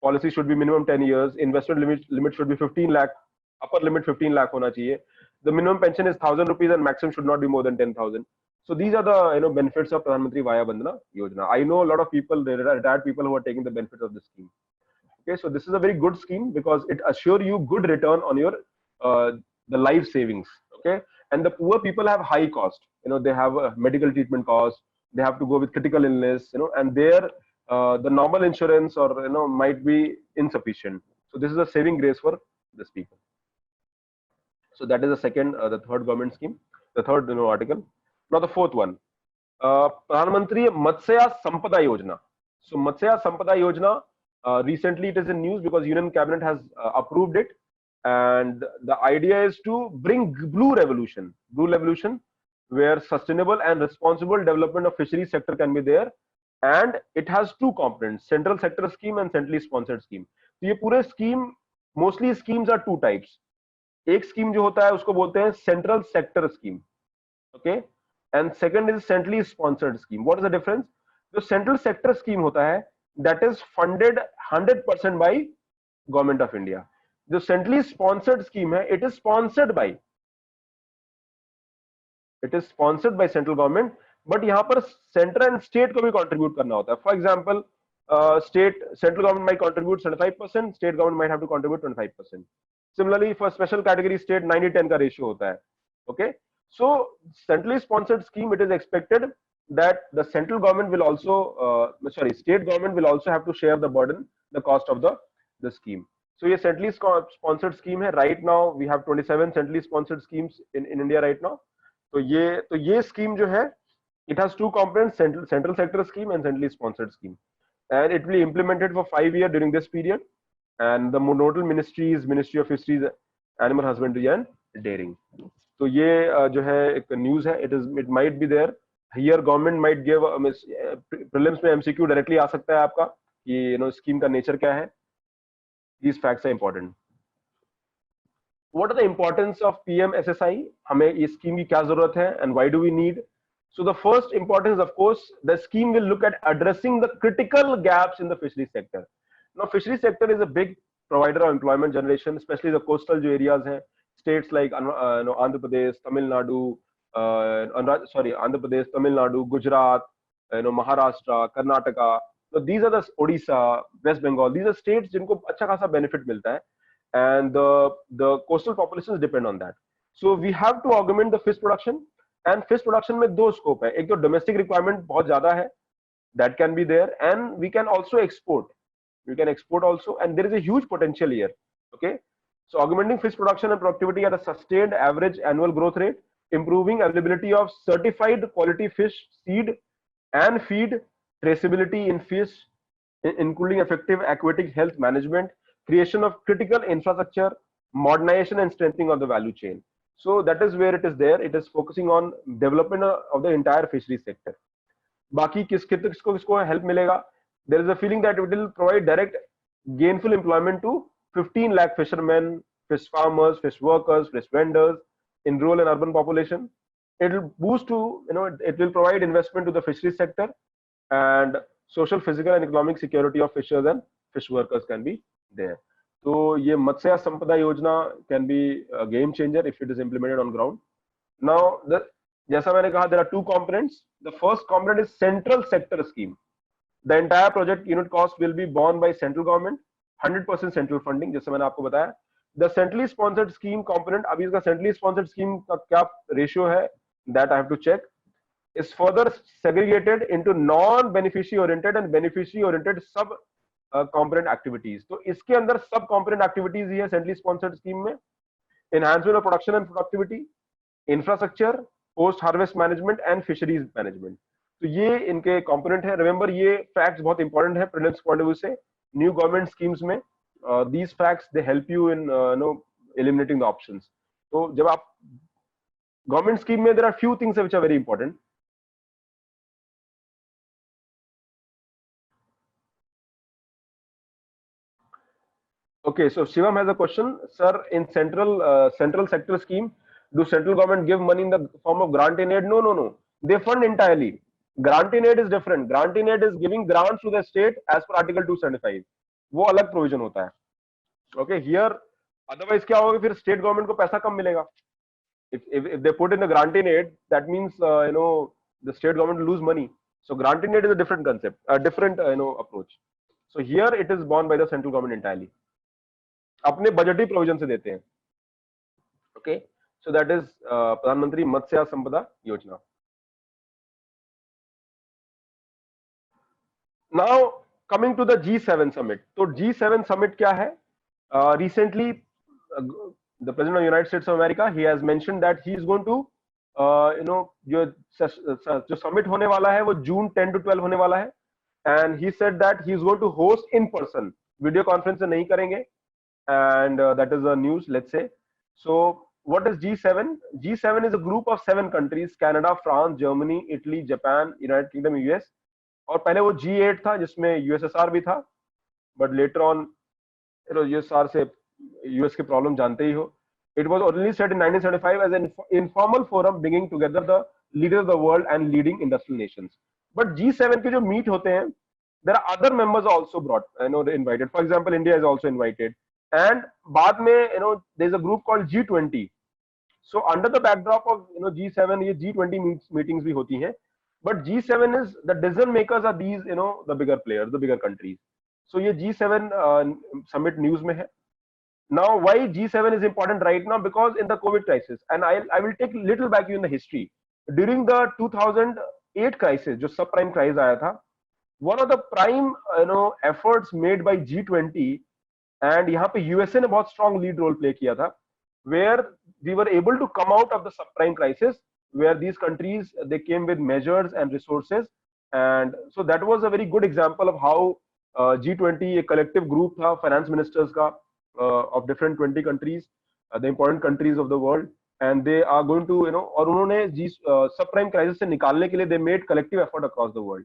Policy should be minimum 10 years. Investment limit should be 15 lakh. Upper limit 15 lakh hona chahiye. The minimum pension is 1,000 rupees and maximum should not be more than 10,000. So these are the benefits of Pradhan Mantri Vaya Bandhana Yojana. I know a lot of people, retired people, who are taking the benefits of this scheme. Okay, so this is a very good scheme because it assures you good return on your the life savings. Okay, and the poor people have high cost. They have a medical treatment cost. They have to go with critical illness. And there the normal insurance or might be insufficient. So this is a saving grace for these people. So that is the second, the third government scheme, the third article. Now the fourth one, Pradhan Mantri Matsya Sampada Yojana. So Matsya Sampada Yojana, recently it is in news because Union Cabinet has approved it, and the idea is to bring blue revolution, where sustainable and responsible development of fisheries sector can be there, and it has two components: central sector scheme and centrally sponsored scheme. तो ये पूरे scheme, mostly schemes are two types. एक scheme जो होता है उसको बोलते हैं central sector scheme, okay, and second is centrally sponsored scheme. What is the difference? जो central sector scheme होता है, that is funded 100% by Government of India. जो centrally sponsored scheme है, it is sponsored by central government, but यहाँ पर center and state को भी contribute करना होता है. For example, central government might contribute 75%, state government might have to contribute 25%. Similarly, for special category state 90-10 का ratio होता है. Okay, so centrally sponsored scheme, it is expected that the central government will also, state government will also have to share the burden, the cost of the scheme. So ये centrally sponsored scheme है. Right now we have 27 centrally sponsored schemes in India right now. तो ये scheme जो है, it has two components: central sector scheme and centrally sponsored scheme, and it will be implemented for 5 years during this period. And the nodal ministry is Ministry of Fisheries, Animal Husbandry and Dairying. तो ये जो है एक news है. It might be there. Here government might give prelims में MCQ directly आ सकता है आपका कि scheme का nature क्या है. These facts are important. What are the importance of PM SSI? हमें इस scheme की क्या जरूरत है, and why do we need? So the first importance, of course, the scheme will look at addressing the critical gaps in the fisheries sector. Now, fisheries sector is a big provider of employment generation, especially the coastal areas हैं, states like Andhra Pradesh, Tamil Nadu, Gujarat, Maharashtra, Karnataka. So these are the Odisha, West Bengal. These are states जिनको अच्छा खासा benefit मिलता है, and the coastal populations depend on that. So we have to augment the fish production, and fish production में दो scope है. एक तो domestic requirement बहुत ज़्यादा है, that can be there, and we can also export. We can export also, and there is a huge potential here. Okay, so augmenting fish production and productivity at a sustained average annual growth rate, improving availability of certified quality fish seed and feed, traceability in fish, including effective aquatic health management, creation of critical infrastructure, modernization and strengthening of the value chain. So that is where it is there. It is focusing on development of the entire fishery sector. बाकी किसको help मिलेगा? there is a feeling that it will provide direct gainful employment to 15 lakh fishermen, fish farmers, fish workers, fish vendors in rural and urban population. It will boost to, it will provide investment to the fisheries sector, and social, physical and economic security of fishers and fish workers can be there. So ये मत्स्य संपदा योजना can be a game changer if it is implemented on ground. Now, जैसा मैंने कहा, there are two components. The first component is central sector scheme. The entire project unit cost will be borne by central government, 100% central funding, जैसे मैंने आपको बताया. The centrally sponsored scheme component, अभी इसका centrally sponsored scheme का क्या ratio है, that I have to check, is further segregated into non-beneficiary oriented and beneficiary oriented sub component activities. तो इसके अंदर sub component activities ही है centrally sponsored scheme में. Enhancement of production and productivity, infrastructure, post harvest management and fisheries management. तो ये इनके component है. Remember, ये फैक्ट्स बहुत इंपॉर्टेंट है प्रीलिम्स पॉइंट ऑफ व्यू से. न्यू गवर्नमेंट स्कीम्स में these facts they help you in eliminating the options. तो जब आप गवर्नमेंट स्कीम में, there are few things which are very important. Okay, so Shivam has a question, sir. In central sector scheme, do central government give money in the form of grant in aid? No. They fund entirely. Grant in aid is different. Grant in aid is giving grants to the state as per Article 275. वो अलग provision होता है. Okay, here otherwise क्या होगा, फिर state government को पैसा कम मिलेगा. If they put in the grant in aid, that means the state government lose money. So grant in aid is a different concept, a different approach. So here it is borne by the central government entirely. अपने बजटीय provision से देते हैं. Okay, so that is प्रधानमंत्री मत्स्य संपदा योजना. Now coming to the G7 summit. तो G7 summit क्या है? Recently, the President of the United States of America, he has mentioned that he is going to, जो summit होने वाला है वो June 10 to 12 होने वाला है. And he said that he is going to host in person. Video conference नहीं करेंगे. And that is the news, let's say. So what is G7? G7 is a group of 7 countries: Canada, France, Germany, Italy, Japan, United Kingdom, US. और पहले वो G8 था जिसमें USSR भी था, but later on USSR से US के problem जानते ही हो. It was originally set in 1975 as an informal forum bringing together the leaders of the world and leading industrial nations. But G7 के जो meet होते हैं, there are other members also brought, invited. For example, India is also invited. And बाद में there is a group called G20. So under the backdrop of G7, ये G20 meetings भी होती हैं. But G7 is, the decision makers are these the bigger players, the bigger countries. So ये G7 summit news में है. Now why G7 is important right now? Because in the COVID crisis, and I will take little back you in the history. During the 2008 crisis, जो subprime crisis आया था, one of the prime efforts made by G20, and यहाँ पे USA ने बहुत strong lead role play किया था, where we were able to come out of the subprime crisis, where these countries, they came with measures and resources. And so that was a very good example of how G20 a collective group था finance ministers का of different 20 countries, the important countries of the world, and they are going to और उन्होंने subprime crisis से निकालने के लिए they made collective effort across the world.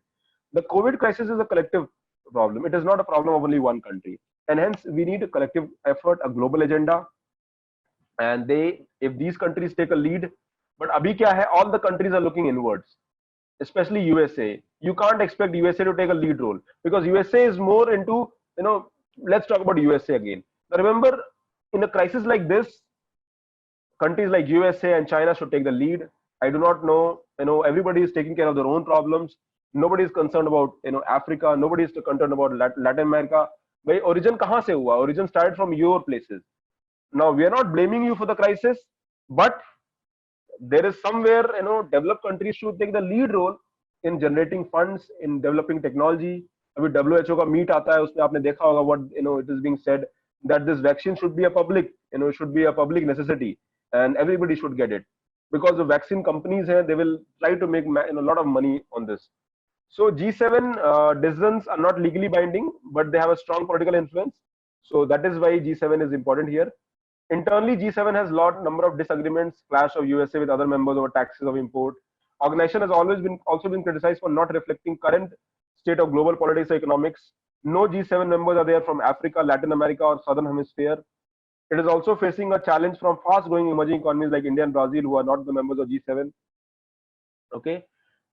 The COVID crisis is a collective problem. It is not a problem of only one country, and hence we need a collective effort, a global agenda. And if these countries take a lead, but abhi kya hai, all the countries are looking inwards, especially USA. You can't expect USA to take a lead role because USA is more into, let's talk about USA again. Now remember, in a crisis like this, countries like USA and China should take the lead. I do not know, everybody is taking care of their own problems. Nobody is concerned about, Africa. Nobody is concerned about Latin America. Bhai, origin kahan se hua? Origin started from your places. Now we are not blaming you for the crisis, but there is somewhere, developed countries should take the lead role in generating funds, in developing technology. अभी WHO का meet आता है, उसमें आपने देखा होगा what it is being said that this vaccine should be a public, should be a public necessity, and everybody should get it because the vaccine companies here, they will try to make a lot of money on this. So G7 decisions are not legally binding, but they have a strong political influence. So that is why G7 is important here. Internally, G7 has number of disagreements, clash of USA with other members over taxes of import. Organization has also been criticized for not reflecting current state of global politics or economics. No G7 members are there from Africa, Latin America, or Southern Hemisphere. It is also facing a challenge from fast-growing emerging economies like India and Brazil, who are not the members of G7. Okay,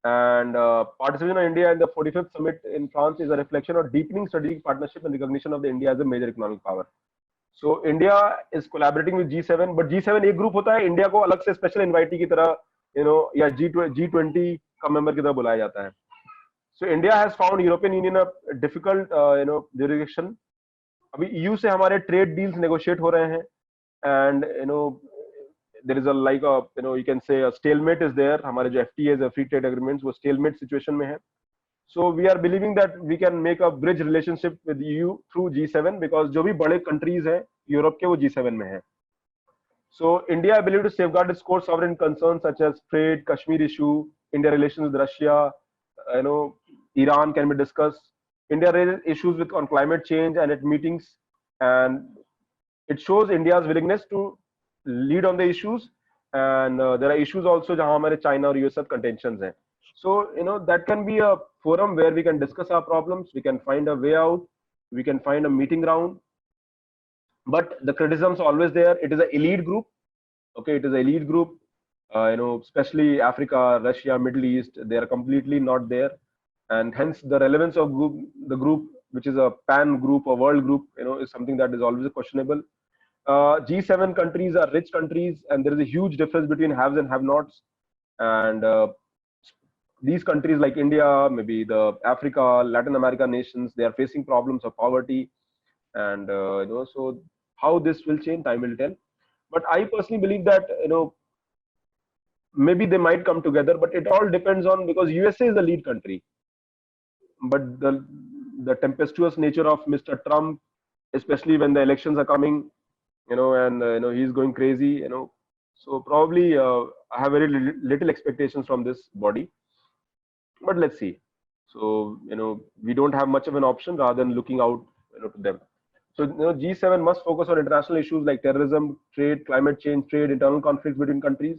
and participation of India in the 45th summit in France is a reflection of deepening strategic partnership and recognition of the India as a major economic power. So India is collaborating with G7, but G7 एक group होता है, India को अलग से special invitee की तरह, या G20 का member की तरह बुलाया जाता है. So India has found European Union a difficult, jurisdiction. अभी EU से हमारे trade deals negotiate हो रहे हैं, and there is you can say a stalemate is there. हमारे जो FTAs, free trade agreements, वो stalemate situation में है. So we are believing that we can make a bridge relationship with EU through G7, because जो भी बड़े countries हैं Europe के, वो G7 में हैं. So India, I believe, to safeguard its core sovereign concerns such as trade, Kashmir issue, India relations with Russia, Iran can be discussed. India raises issues on climate change and at meetings, and it shows India's willingness to lead on the issues. And there are issues also जहाँ हमारे China और US साथ contentions हैं. So that can be a forum where we can discuss our problems. We can find a way out. We can find a meeting ground. But the criticisms are always there. It is an elite group. Okay, it is an elite group. Especially Africa, Russia, Middle East, they are completely not there, and hence the relevance of the group, which is a pan group or world group, is something that is always questionable. G7 countries are rich countries, and there is a huge difference between haves and have-nots. And these countries like India, maybe the Africa, Latin America nations, they are facing problems of poverty, and so how this will change, time will tell. But I personally believe that maybe they might come together, but it all depends on, because USA is the lead country, but the tempestuous nature of Mr. Trump, especially when the elections are coming, and he's going crazy, so probably I have very little expectations from this body, but let's see. So we don't have much of an option rather than looking out to them. So G7 must focus on international issues like terrorism, trade, climate change, trade, internal conflicts between countries.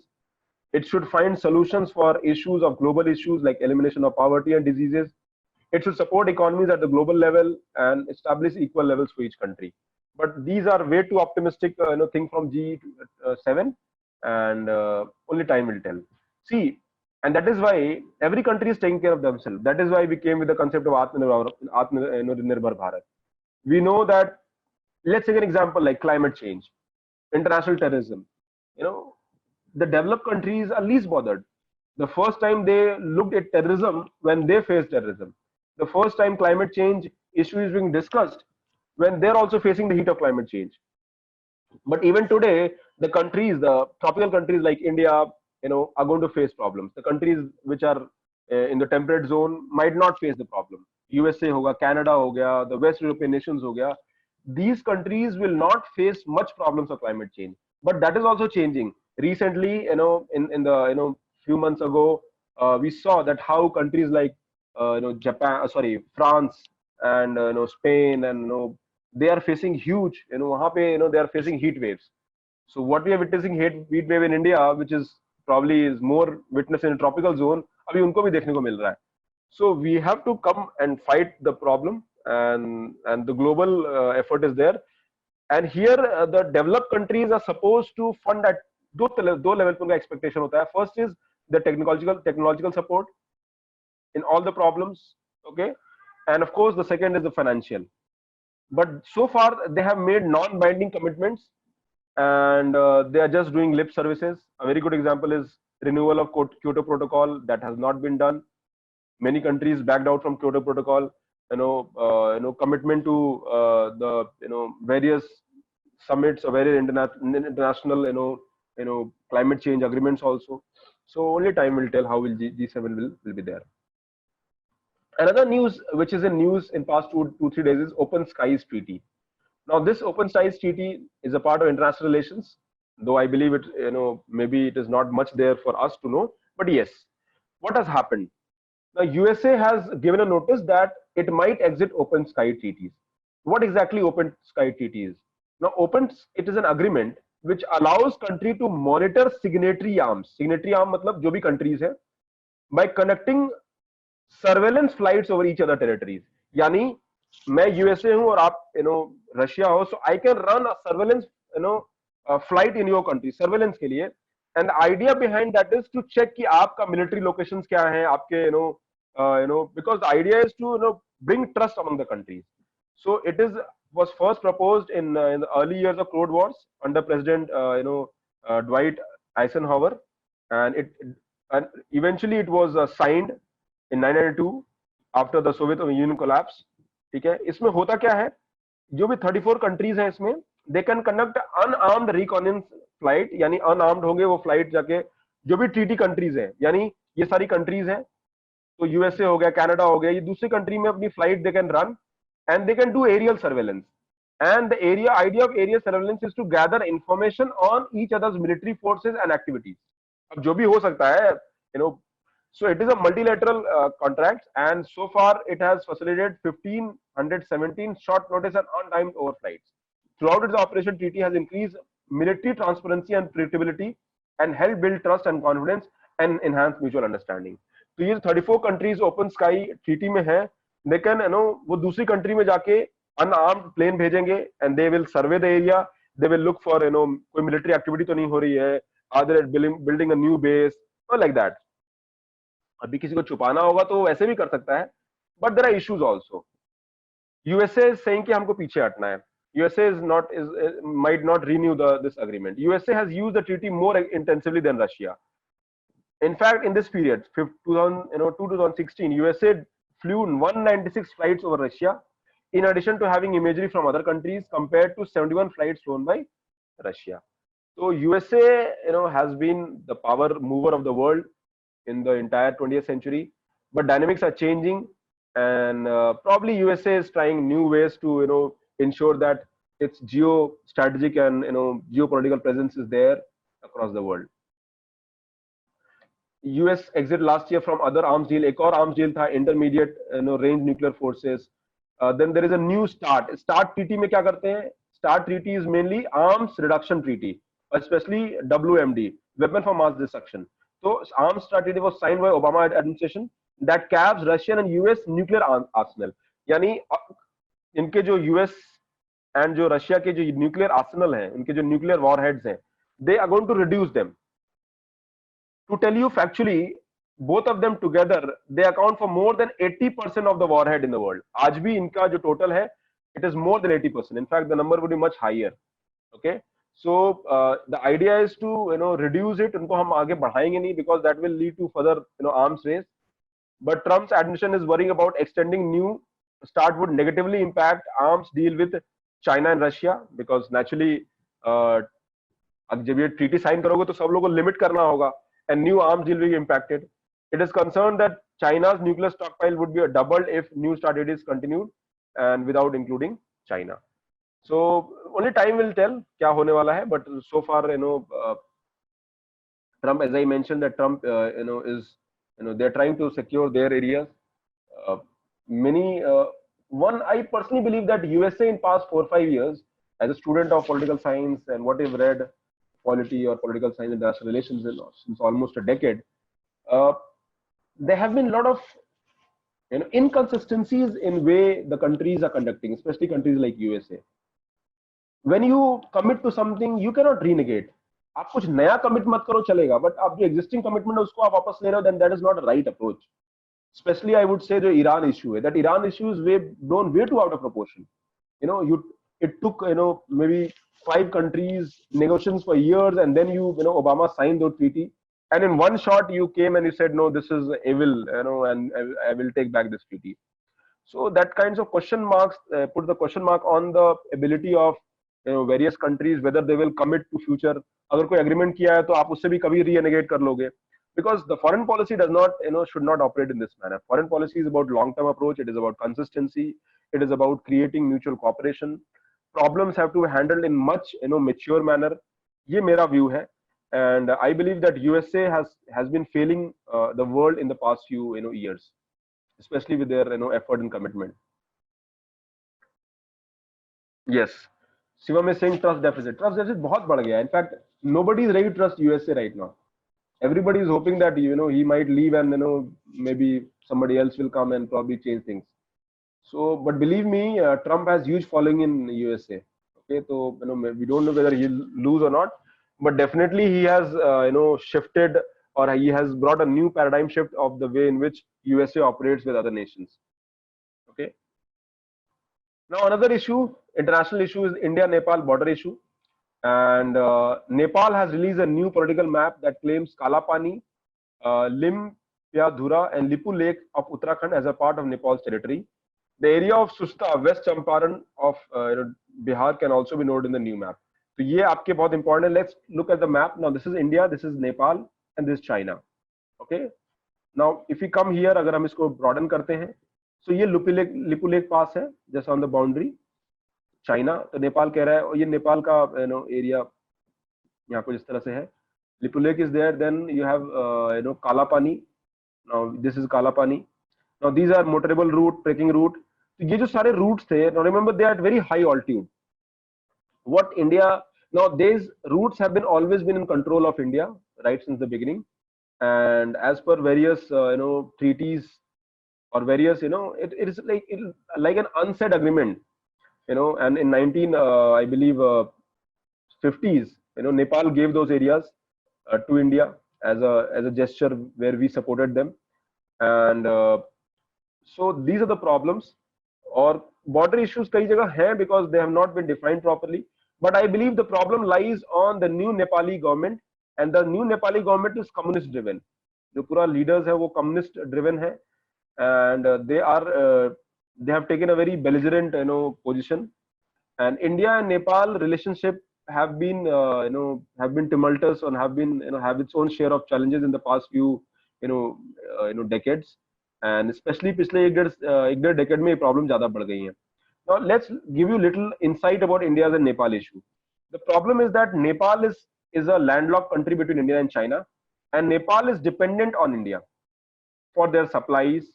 It should find solutions for issues of global issues like elimination of poverty and diseases. It should support economies at the global level and establish equal levels for each country. But these are way too optimistic thing from G7, and only time will tell. See, and that is why every country is taking care of themselves. That is why we came with the concept of Atmanirbhar Bharat. We know that, let's take an example like climate change, international terrorism. The developed countries are least bothered. The first time they looked at terrorism when they faced terrorism. The first time climate change issue is being discussed when they're also facing the heat of climate change. But even today, the countries, the tropical countries like India, are going to face problems. The countries which are in the temperate zone might not face the problem. USA hoga, Canada ho gaya, the West European nations ho gaya. These countries will not face much problems of climate change. But that is also changing. Recently, in the few months ago, we saw that how countries like France and Spain, and they are facing huge, वहाँ पे they are facing heat waves. So what we are witnessing heat wave in India, which is probably is more witnessed in a tropical zone, अभी उनको भी देखने को मिल रहा है. So we have to come and fight the problem, and the global effort is there. And here the developed countries are supposed to fund at दो level पर उनका expectation होता है. First is the technological support in all the problems, okay, and of course the second is the financial. But so far they have made non-binding commitments, and they are just doing lip services. A very good example is renewal of Kyoto Protocol. That has not been done. Many countries backed out from Kyoto Protocol. Commitment to the various summits or various international climate change agreements also. So only time will tell how will G7 will be there. Another news which is in news in past 2-3 days is Open Skies Treaty. Now this Open Skies Treaty is a part of international relations, though I believe it, maybe it is not much there for us to know. But yes, what has happened? Now USA has given a notice that it might exit Open Sky Treaties. What exactly Open Sky Treaty is? Now it is an agreement which allows country to monitor signatory arms. Signatory arm मतलब जो भी countries है, by conducting surveillance flights over each other territories, यानी मैं USA हूं और आप Russia हो, so I can run a surveillance flight in your country surveillance के लिए। And idea behind that is to check कि आपका मिलिट्री लोकेशंस क्या है आपके, because the idea is to bring trust among the countries. So it was first proposed in the early years of Cold Wars under President Dwight Eisenhower, and and eventually it was signed in 1992 after the Soviet Union collapse. ठीक है, इसमें होता क्या है, जो भी 34 countries हैं इसमें, they can conduct unarmed reconnaissance flight, यानी अनआर्म्ड होंगे वो फ्लाइट जाके, जो भी ट्रीटी कंट्रीज हैं, यानी ये सारी कंट्रीज हैं, तो यूएसए हो गया, कनाडा हो गया, ये दूसरी कंट्री में अपनी flight they can run and they can do aerial surveillance. And the area idea of aerial surveillance is to gather information on each others military forces and activities. अब जो भी हो सकता है, so it is a multilateral contract, and so far it has facilitated 1517 short notice and on-time overflights. Throughout its operation, treaty has increased military transparency and predictability and helped build trust and confidence and enhance mutual understanding. तो ये 34 countries open sky treaty में है, they can वो दूसरी country में जाके unarmed plane भेजेंगे and they will survey the area, they will look for कोई मिलिट्री एक्टिविटी तो नहीं हो रही है, are they building a new base और लाइक दैट। अभी किसी को छुपाना होगा तो वैसे भी कर सकता है, but there are issues also. USA is saying कि हमको पीछे हटना है, USA might not renew this agreement. USA has used the treaty more intensively than Russia. In fact, in this period, 2016, USA flew 196 flights over Russia, in addition to having imagery from other countries, compared to 71 flights flown by Russia. So USA, has been the power mover of the world in the entire 20th century, but dynamics are changing, and probably USA is trying new ways to, ensure that its geostrategic and geopolitical presence is there across the world. US exit last year from other arms deal. एक और arms deal था intermediate range nuclear forces. Then there is a new START. START treaty में क्या करते हैं? START treaty is mainly arms reduction treaty, especially WMD, weapon for mass destruction. So arms START treaty was signed by Obama administration that caps Russian and US nuclear arsenal. यानी इनके जो US and जो Russia के जो nuclear arsenal हैं, उनके जो nuclear warheads हैं, they are going to reduce them. To tell you factually, both of them together, they account for more than 80% of the warhead in the world. आज भी इनका जो total है, it is more than 80%. In fact, the number would be much higher. Okay, so the idea is to reduce it. उनको हम आगे बढ़ाएंगे नहीं, because that will lead to further arms race. But Trump's administration is worrying about extending new START would negatively impact arms deal with China and Russia, because naturally अब जब ये treaty sign करोगे तो सब लोगों को limit करना होगा, and new arms deal will be impacted. It is concerned that China's nuclear stockpile would be doubled if new START is continued, and without including China. So only time will tell क्या होने वाला है, but so far Trump, as I mentioned, that Trump is they're trying to secure their areas. I personally believe that USA in past 4 or 5 years, as a student of political science and what I've read, polity or political science and international relations since almost a decade, there have been a lot of inconsistencies in way the countries are conducting, especially countries like USA. When you commit to something, you cannot renegate. आप कुछ नया commit मत करो चलेगा, but आप जो existing commitment है उसको आप वापस ले रहे हो, then that is not a right approach. Especially I would say the Iran issue है, that Iran issue is way too out of proportion. It took maybe 5 countries negotiations for years, and then Obama signed the treaty, and in one shot you came and you said, no, this is evil, and I will take back this treaty. So that kinds of question marks put the question mark on the ability of various countries whether they will commit to future. अगर कोई agreement किया है तो आप उससे भी कभी renegate कर लोगे, because the foreign policy does not should not operate in this manner. Foreign policy is about long-term approach. It is about consistency. It is about creating mutual cooperation. Problems have to be handled in much mature manner. ये मेरा view है, and I believe that USA has been failing the world in the past few years, especially with their effort and commitment. Yes, Shivam is saying trust deficit. Trust deficit बहुत बढ़ गया. In fact, nobody is ready to trust USA right now. everybody is hoping that he might leave, and maybe somebody else will come and probably change things. So, but believe me, Trump has huge following in USA. Okay, so we don't know whether he'll lose or not, but definitely he has shifted, or he has brought a new paradigm shift of the way in which USA operates with other nations. Okay. Now another issue, international issue, is India-Nepal border issue, and Nepal has released a new political map that claims Kalapani, Lim, Pyadhura, and Lipu Lake of Uttarakhand as a part of Nepal's territory. The area of Susta, West Champaran of Bihar can also be noted in the new map. So ये आपके बहुत important है. Let's look at the map. Now this is India, this is Nepal, and this is China. Okay. Now if we come here, अगर हम इसको broaden करते हैं, so ये लिपू लेक पास है, just on the boundary. China, तो नेपाल कह रहा है, और ये नेपाल का एरिया यहाँ पर इस तरह से है. Lipu Lake is there. Then you have Kalapani. Now this is Kalapani. Now these are motorable route, trekking route. So ये जो सारे routes थे, now remember they are at very high altitude. What India, now these routes have been always been in control of India right since the beginning, and as per various treaties or various it is like an unsaid agreement, and in 19 I believe 50s, Nepal gave those areas to India as a gesture where we supported them, and so these are the problems. Or border issues कई जगह हैं because they have not been defined properly. But I believe the problem lies on the new Nepali government, and the new Nepali government is communist driven. जो पूरा leaders है वो communist driven है, and they have taken a very belligerent position. And India and Nepal relationship have been tumultuous and have been have its own share of challenges in the past few decades, and especially पिछले एक डेढ़ decade में ये problem ज़्यादा बढ़ गई हैं. Now let's give you little insight about India's and Nepal issue. The problem is that Nepal is a landlocked country between India and China, and Nepal is dependent on India for their supplies.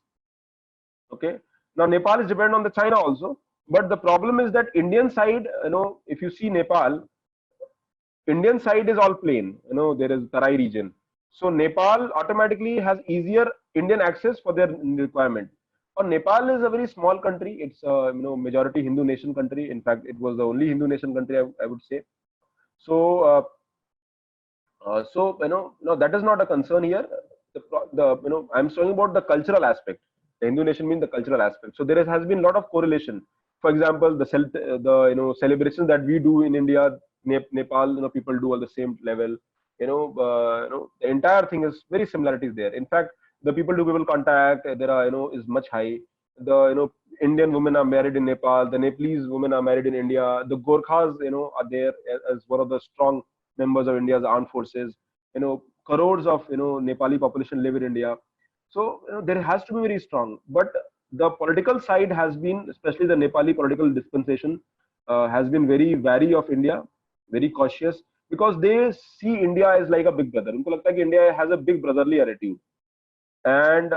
Okay. Now Nepal is dependent on the China also, but the problem is that Indian side, if you see Nepal, Indian side is all plain. There is Tarai region, so Nepal automatically has easier Indian access for their requirement. Or Nepal is a very small country. It's a majority Hindu nation country. In fact, it was the only Hindu nation country I would say. So no, that is not a concern here. I'm talking about the cultural aspect. The Hindu nation means the cultural aspect. So there has been a lot of correlation. For example, the celebrations that we do in India, Nepal, people do on the same level. The entire thing is very similarities there. In fact, the people to people contact there are is much high. The Indian women are married in Nepal. The Nepalese women are married in India. The Gorkhas are there as one of the strong members of India's armed forces. Crores of Nepali population live in India. So there has to be very strong. But the political side has been, especially the Nepali political dispensation, has been very wary of India, very cautious, because they see India as like a big brother. उनको लगता है कि India has a big brotherly attitude, and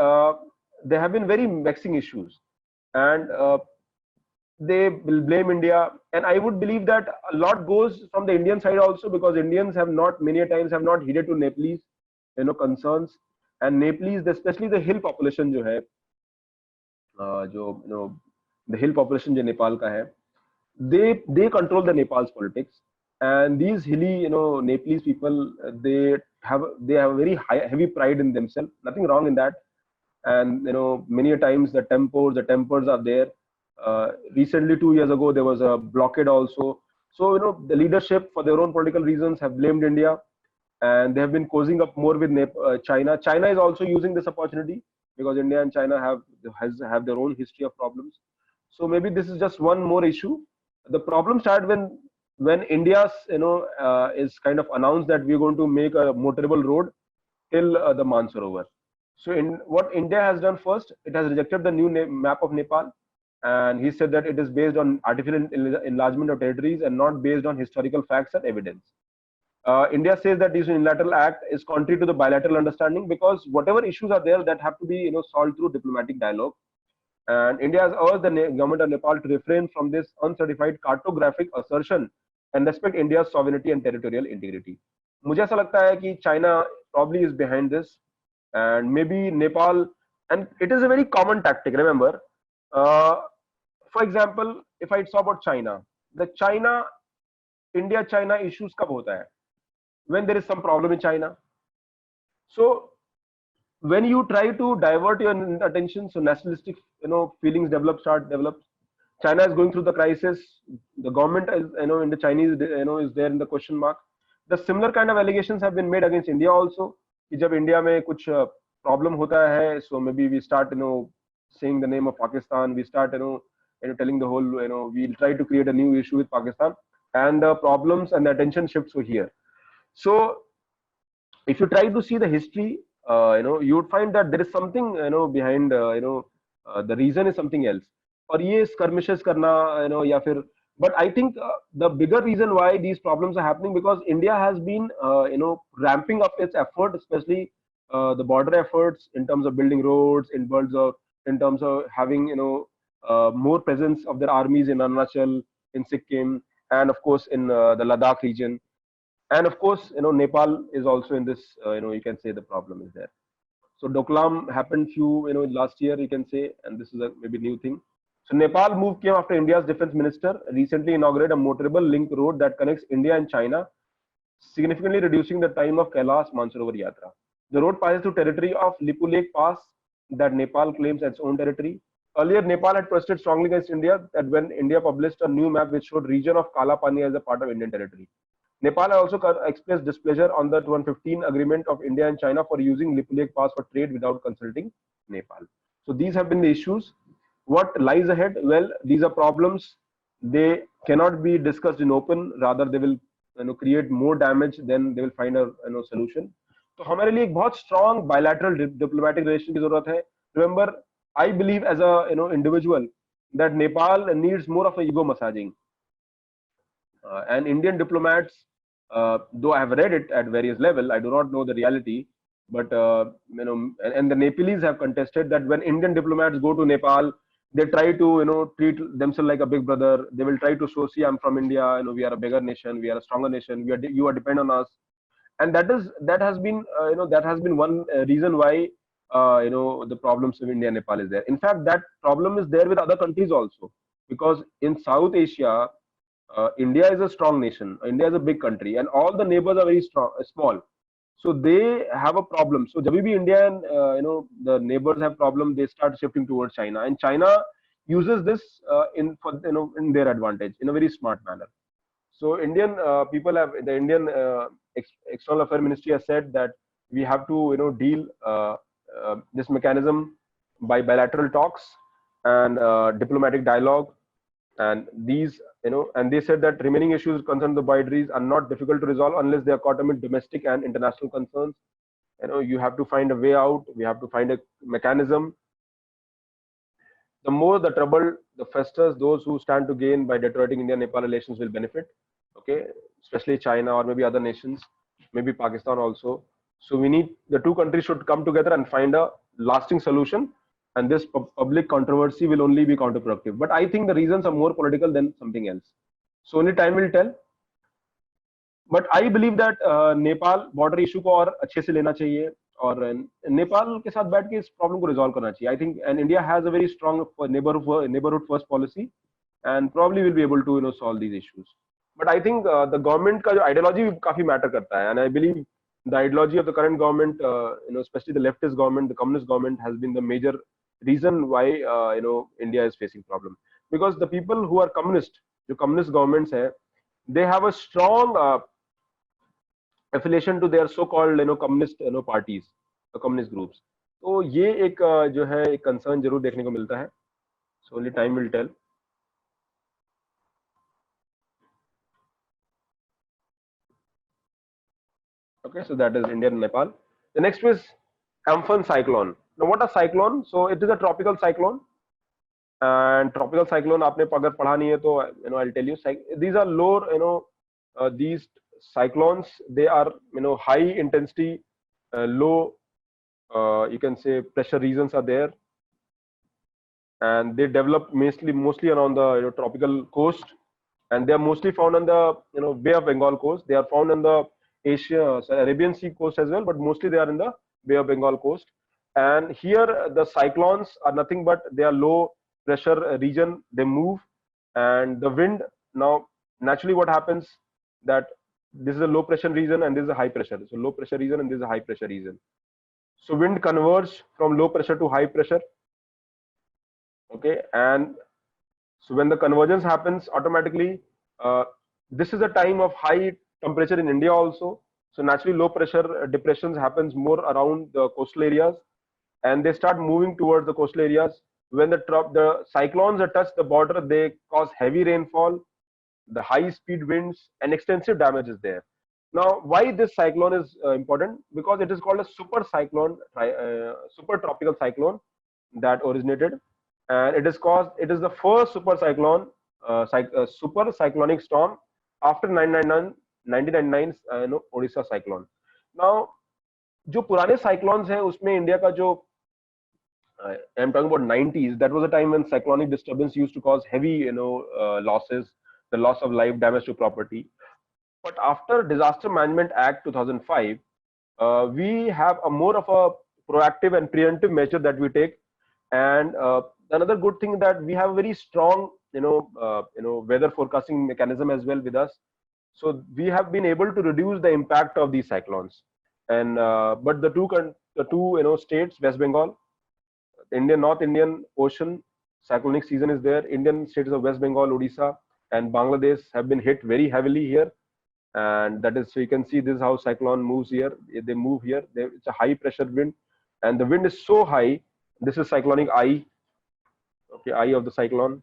there have been very vexing issues, and they will blame India. And I would believe that a lot goes from the Indian side also, because Indians have not many times have not heeded to Nepalese concerns, and Nepalese, especially the hill population जो है, the hill population जो नेपाल का है, they control the Nepal's politics. And these hilly Nepalese people, they have a very heavy pride in themselves. Nothing wrong in that. And many a times the tempers are there. Recently 2 years ago there was a blockade also. So the leadership, for their own political reasons, have blamed India, and they have been causing up more with China. China is also using this opportunity, because India and China have their own history of problems. So maybe this is just one more issue. The problem started when India is kind of announced that we're going to make a motorable road till the Mansarovar. So what India has done first, it has rejected the new map of Nepal, and he said that it is based on artificial enlargement of territories and not based on historical facts and evidence. India says that this unilateral act is contrary to the bilateral understanding, because whatever issues are there that have to be solved through diplomatic dialogue. And India has urged the government of Nepal to refrain from this uncertified cartographic assertion and respect India's sovereignty and territorial integrity. मुझे ऐसा लगता है कि China probably is behind this, and maybe Nepal. And it is a very common tactic. Remember, uh, for example, if I talk about China, the China India China issues कब होता है? When there is some problem in China. So when you try to divert your attention, so nationalistic feelings start develop. China is going through the crisis. The government is in the Chinese is there in the question mark. The similar kind of allegations have been made against India also. कि जब India में कुछ problem होता है, so maybe we start saying the name of Pakistan. We start telling the whole we'll try to create a new issue with Pakistan, and the problems and the attention shifts over here. So if you try to see the history, you would find that there is something behind the reason is something else. और ये skirmishes करना या फिर, but I think the bigger reason why these problems are happening because India has been ramping up its effort, especially the border efforts in terms of building roads, in terms of having more presence of their armies in Arunachal, in Sikkim, and of course in the Ladakh region. And of course, Nepal is also in this. You can say the problem is there. So Doklam happened last year, you can say, and this is a maybe new thing. So Nepal move came after India's defense minister recently inaugurated a motorable link road that connects India and China, significantly reducing the time of Kailash Mansarovar Yatra. The road passes through territory of Lipu Lake Pass that Nepal claims as its own territory. Earlier, Nepal had protested strongly against India that when India published a new map which showed region of Kala Pani as a part of Indian territory. Nepal also expressed displeasure on the 2015 agreement of India and China for using Lipu Lake Pass for trade without consulting Nepal. So these have been the issues. What lies ahead? Well, these are problems. They cannot be discussed in open. Rather, they will create more damage than they will find a solution. तो हमारे लिए एक बहुत strong bilateral diplomatic relation की जरूरत है. Remember, I believe as a individual that Nepal needs more of a ego massaging. And Indian diplomats, though I have read it at various level, I do not know the reality. But and the Nepalese have contested that when Indian diplomats go to Nepal, they try to treat themselves like a big brother. They will try to show, see, I'm from India. We are a bigger nation. We are a stronger nation. You are depend on us, and that has been one reason why the problems of India and Nepal is there. In fact, that problem is there with other countries also, because in South Asia, India is a strong nation. India is a big country, and all the neighbors are very small. So they have a problem. So जब भी India and the neighbors have problem, they start shifting towards China, and China uses this in their advantage in a very smart manner. So Indian people have the Indian External Affairs Ministry has said that we have to deal this mechanism by bilateral talks and diplomatic dialogue, and these and they said that remaining issues concerning the boundaries are not difficult to resolve unless they are caught amid domestic and international concerns. You have to find a way out. We have to find a mechanism. The more the trouble, the festers, those who stand to gain by deteriorating India-Nepal relations will benefit. Okay, especially China or maybe other nations, maybe Pakistan also. So we need the two countries should come together and find a lasting solution. And this public controversy will only be counterproductive. But I think the reasons are more political than something else. So only time will tell. But I believe that Nepal border issue को और अच्छे से लेना चाहिए और नेपाल के साथ बैठ के इस प्रॉब्लम को रिजॉल्व करना चाहिए. I think and India has a very strong neighborhood first policy and probably will be able to solve these issues. But I think the government का जो ideology काफी matter करता है, and I believe the ideology of the current government, especially the leftist government, the communist government, has been the major reason why India is facing problem. Because the people who are communist, the communist governments hai, they have a strong affiliation to their so-called communist parties, the communist groups. तो ये एक जो है एक concern जरूर देखने को मिलता है. So only time will tell. Okay, so that is India and Nepal. The next is Amphan cyclone. Now what a cyclone? So it is a tropical cyclone. And tropical cyclone आपने अगर पढ़ा नहीं है तो I'll tell you. These are low these cyclones, they are high intensity, low you can say pressure regions are there, and they develop mostly around the tropical coast, and they are mostly found on the Bay of Bengal coast. They are found on the Asia, so Arabian Sea coast as well, but mostly they are in the Bay of Bengal coast. And here the cyclones are nothing but they are low pressure region. They move, and the wind now naturally what happens that this is a low pressure region and this is a high pressure. So low pressure region and this is a high pressure region. So wind converge from low pressure to high pressure. Okay, and so when the convergence happens automatically, this is a time of high temperature in India also. So naturally low pressure depressions happens more around the coastal areas, and they start moving towards the coastal areas. When the cyclones that touch the border, they cause heavy rainfall, the high speed winds, and extensive damage is there. Now, why this cyclone is important? Because it is called a super cyclone, super tropical cyclone that originated, and it is the first super cyclone, super cyclonic storm after 1999 Odisha cyclone. Now, जो पुराने cyclones हैं उसमें India का जो I'm talking about 90s. That was a time when cyclonic disturbance used to cause heavy, losses, the loss of life, damage to property. But after Disaster Management Act 2005, we have a more of a proactive and preemptive measure that we take. And another good thing that we have a very strong, weather forecasting mechanism as well with us. So we have been able to reduce the impact of these cyclones. And but the two states, West Bengal, North Indian Ocean cyclonic season is there. Indian states of West Bengal, Odisha, and Bangladesh have been hit very heavily here. And that is, so you can see this is how cyclone moves here. They move here. It's a high pressure wind, and the wind is so high. This is cyclonic eye. Okay, eye of the cyclone.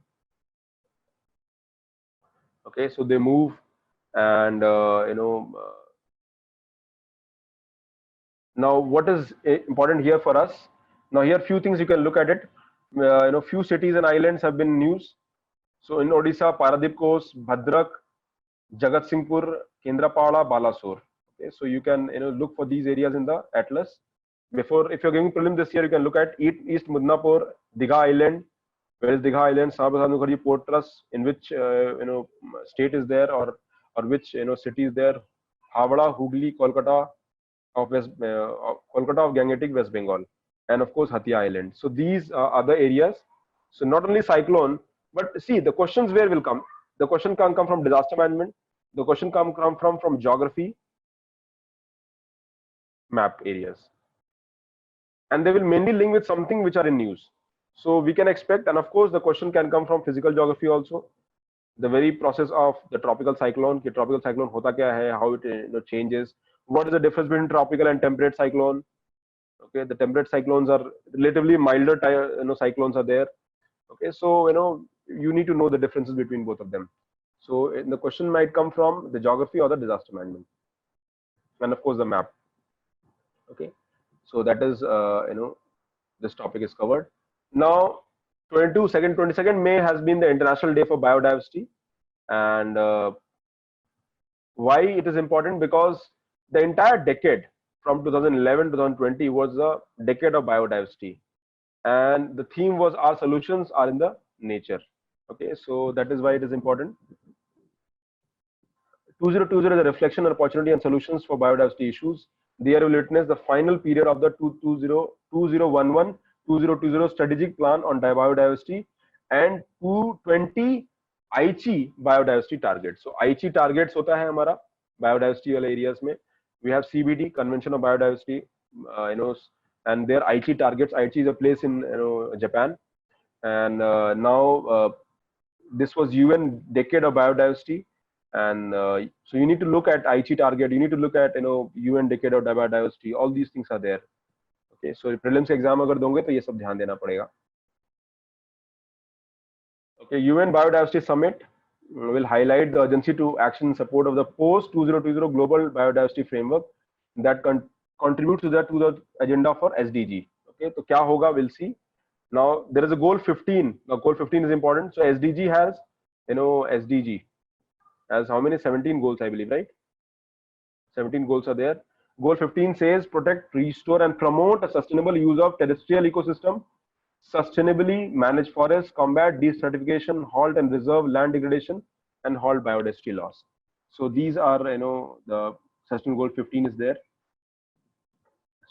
Okay, so they move, and now what is important here for us? Now here few things you can look at it. Few cities and islands have been in news. So in Odisha, Paradip Coast, Bhadrak, Jagatsinghpur, Kendrapala, Balasore. Okay, so you can look for these areas in the atlas. Before, if you're giving prelim this year, you can look at East Mudnapur, Digha Island. Where is Digha Island? Sarabasad Mukherjee Port Trust. In which state is there, or which city is there? Howrah, Hooghly, Kolkata of Kolkata of Gangetic, West Bengal, and of course Hatia Island. So these are other areas. So not only cyclone, but see the questions where will come. The question can come from disaster management. The question come from geography, map areas, and they will mainly link with something which are in news. So we can expect, and of course the question can come from physical geography also. The very process of the tropical cyclone, ki tropical cyclone hota kya hai, how it changes. What is the difference between tropical and temperate cyclone? Okay, the temperate cyclones are relatively milder cyclones are there. Okay, so you need to know the differences between both of them. So the question might come from the geography or the disaster management, and of course the map. Okay, so that is this topic is covered. Now 22nd May has been the International Day for Biodiversity, and why it is important? Because the entire decade from 2011 to 2020 was a decade of biodiversity, and the theme was our solutions are in the nature. Okay, so that is why it is important. 2020 is a reflection on opportunity and solutions for biodiversity issues. The year will witness the final period of the 2011-2020 strategic plan on biodiversity and 220 Aichi biodiversity targets. So Aichi targets hota hai hamara biodiversity wale areas mein. We have CBD, Convention of Biodiversity, and their Aichi targets. Aichi is a place in Japan, and now this was UN Decade of Biodiversity, and so you need to look at Aichi target. You need to look at UN Decade of Biodiversity. All these things are there. Okay, so prelims exam agar donge to ye sab dhyan dena padega. Okay, UN Biodiversity Summit will highlight the urgency to action in support of the post 2020 global biodiversity framework that contributes to the agenda for SDG. Okay, so kya hoga, we'll see. Now there is a goal 15. Now goal 15 is important. So SDG has SDG has how many? 17 goals, I believe, right? 17 goals are there. Goal 15 says protect, restore, and promote a sustainable use of terrestrial ecosystem, sustainably manage forests, combat desertification, halt and reserve land degradation, and halt biodiversity loss. So these are the sustainable goal 15 is there.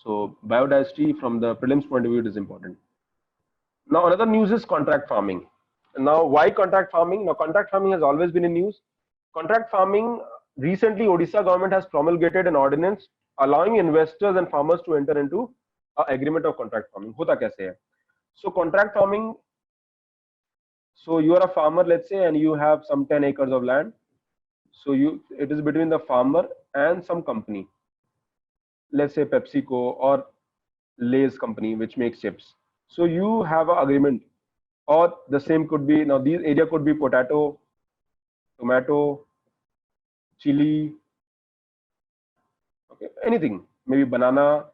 So biodiversity from the prelims point of view is important. Now another news is contract farming. Now why contract farming? Now contract farming has always been in news. Contract farming, recently Odisha government has promulgated an ordinance allowing investors and farmers to enter into an agreement of contract farming. होता कैसे है? So contract farming, so you are a farmer, let's say, and you have some 10 acres of land. So it is between the farmer and some company, let's say PepsiCo or Lay's company, which makes chips. So you have an agreement, or the same could be, now these area could be potato, tomato, chili, okay, anything, maybe banana,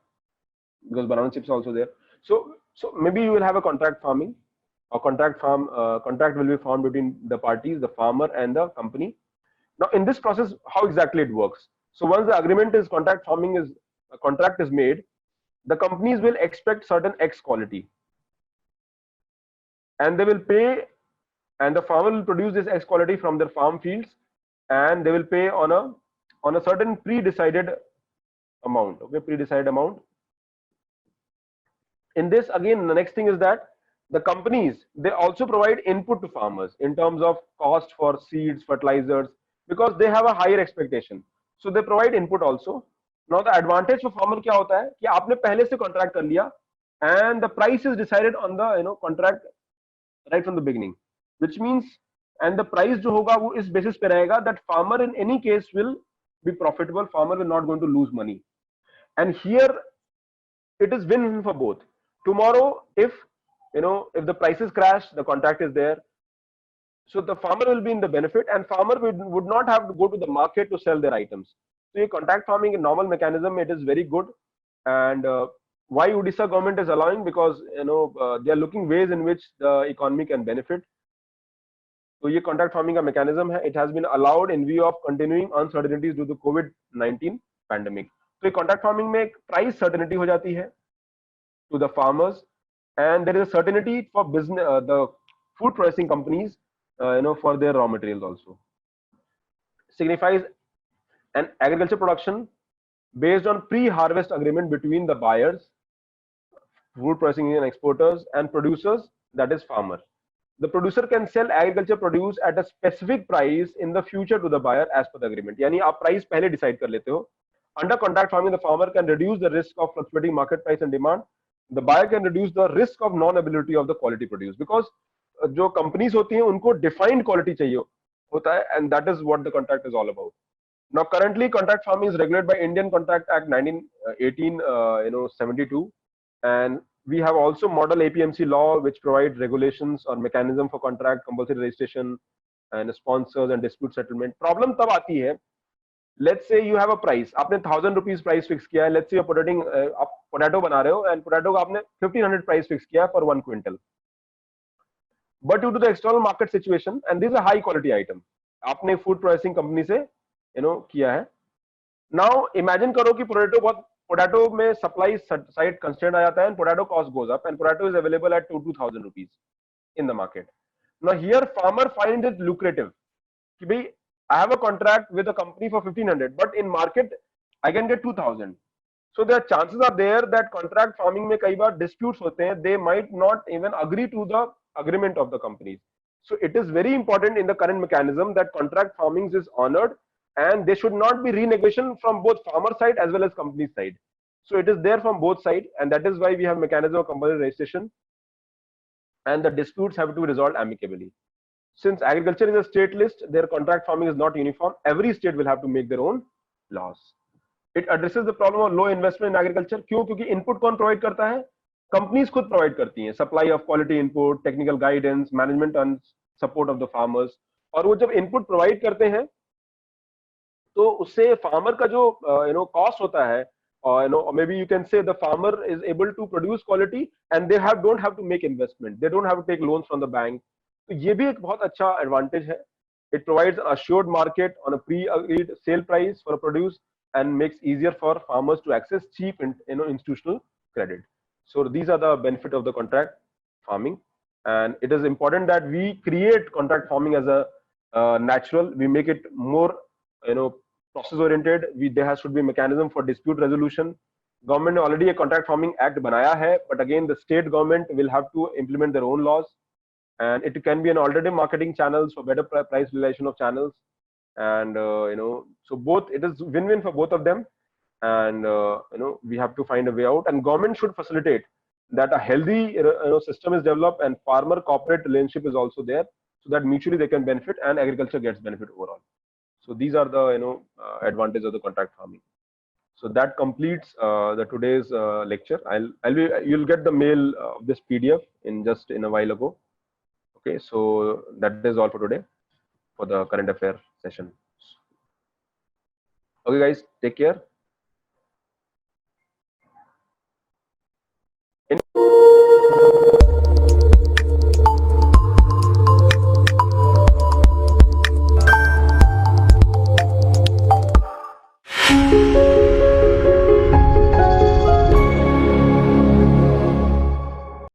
because banana chips are also there. So maybe you will have a contract farming, or contract will be formed between the parties, the farmer and the company. Now in this process, how exactly it works? So once the agreement is contract farming is, a contract is made, the companies will expect certain X quality, and they will pay, and the farmer will produce this X quality from their farm fields, and they will pay on a certain pre-decided amount. Okay, pre-decided amount. In this, again, the next thing is that the companies, they also provide input to farmers in terms of cost for seeds, fertilizers, because they have a higher expectation. So they provide input also. Now the advantage for farmer क्या होता है कि आपने पहले से contract कर लिया, and the price is decided on the contract right from the beginning, which means, and the price जो होगा वो इस basis पे रहेगा that farmer in any case will be profitable, farmer will not going to lose money. And here it is win-win for both. Tomorrow, if the prices crash, the contract is there, so the farmer will be in the benefit, and farmer would not have to go to the market to sell their items. So a contract farming, a normal mechanism, it is very good. And why Odisha government is allowing? Because they are looking ways in which the economy can benefit. So ये contract farming का mechanism है, it has been allowed in view of continuing uncertainties due to COVID-19 pandemic. So ये contract farming में price certainty हो जाती है to the farmers, and there is a certainty for business, the food processing companies, for their raw materials also. Signifies an agriculture production based on pre-harvest agreement between the buyers, food processing and exporters, and producers, that is farmer. The producer can sell agriculture produce at a specific price in the future to the buyer as per the agreement. यानी आप price पहले decide कर लेते हो. Under contract farming, the farmer can reduce the risk of fluctuating market price and demand. The buyer can reduce the risk of non-availability of the quality produced, because जो companies होती हैं उनको defined quality चाहिए होता है, and that is what the contract is all about. Now currently contract farming is regulated by Indian Contract Act 1872, and we have also model APMC law which provide regulations or mechanism for contract, compulsory registration, and sponsors and dispute settlement. Problem तब आती है, let's say you have a price, आपने 1000 rupees price fix किया है, let's say you're आप potato बना रहे हो, and potato का आपने 1500 price fix किया है for 1 quintal. But due to the external market situation, and this is a high quality item, आपने food processing company से किया है. Now imagine करो कि potato में supply side constraint आ जाता है, and potato cost goes up, and potato is available at 2000 rupees in the market. Now here farmer finds it lucrative कि भाई I have a contract with a company for 1500, but in market I can get 2000. So the chances are there that contract farming में कई बार disputes होते हैं, they might not even agree to the agreement of the companies. So it is very important in the current mechanism that contract farming is honored, and they should not be renegotiation from both farmer side as well as company side. So it is there from both sides, and that is why we have mechanism of compulsory registration, and the disputes have to be resolved amicably. Since agriculture is a state list, their contract farming is not uniform. Every state will have to make their own laws. It addresses the problem of low investment in agriculture. क्यों? क्योंकि input कौन provide करता है? Companies खुद provide करती हैं. Supply of quality input, technical guidance, management and support of the farmers. और वो जब input provide करते हैं, तो उससे farmer का जो cost होता है, maybe you can say the farmer is able to produce quality, and they don't have to make investment. They don't have to take loans from the bank. तो ये भी एक बहुत अच्छा advantage है. It provides an assured market on a pre-agreed sale price for a produce, and makes easier for farmers to access cheap institutional credit. So these are the benefit of the contract farming, and it is important that we create contract farming as a natural. We make it more process oriented. There has should be a mechanism for dispute resolution. Government ने already a contract farming act बनाया है, but again the state government will have to implement their own laws, and it can be an alternative marketing channels for better price realization of channels, and so both, it is win-win for both of them, and we have to find a way out, and government should facilitate that a healthy system is developed and farmer corporate relationship is also there, so that mutually they can benefit and agriculture gets benefit overall. So these are the advantages of the contract farming. So that completes the today's lecture. You'll get the mail of this PDF in a while ago. Okay, so that is all for today for the current affair session. Okay guys, take care.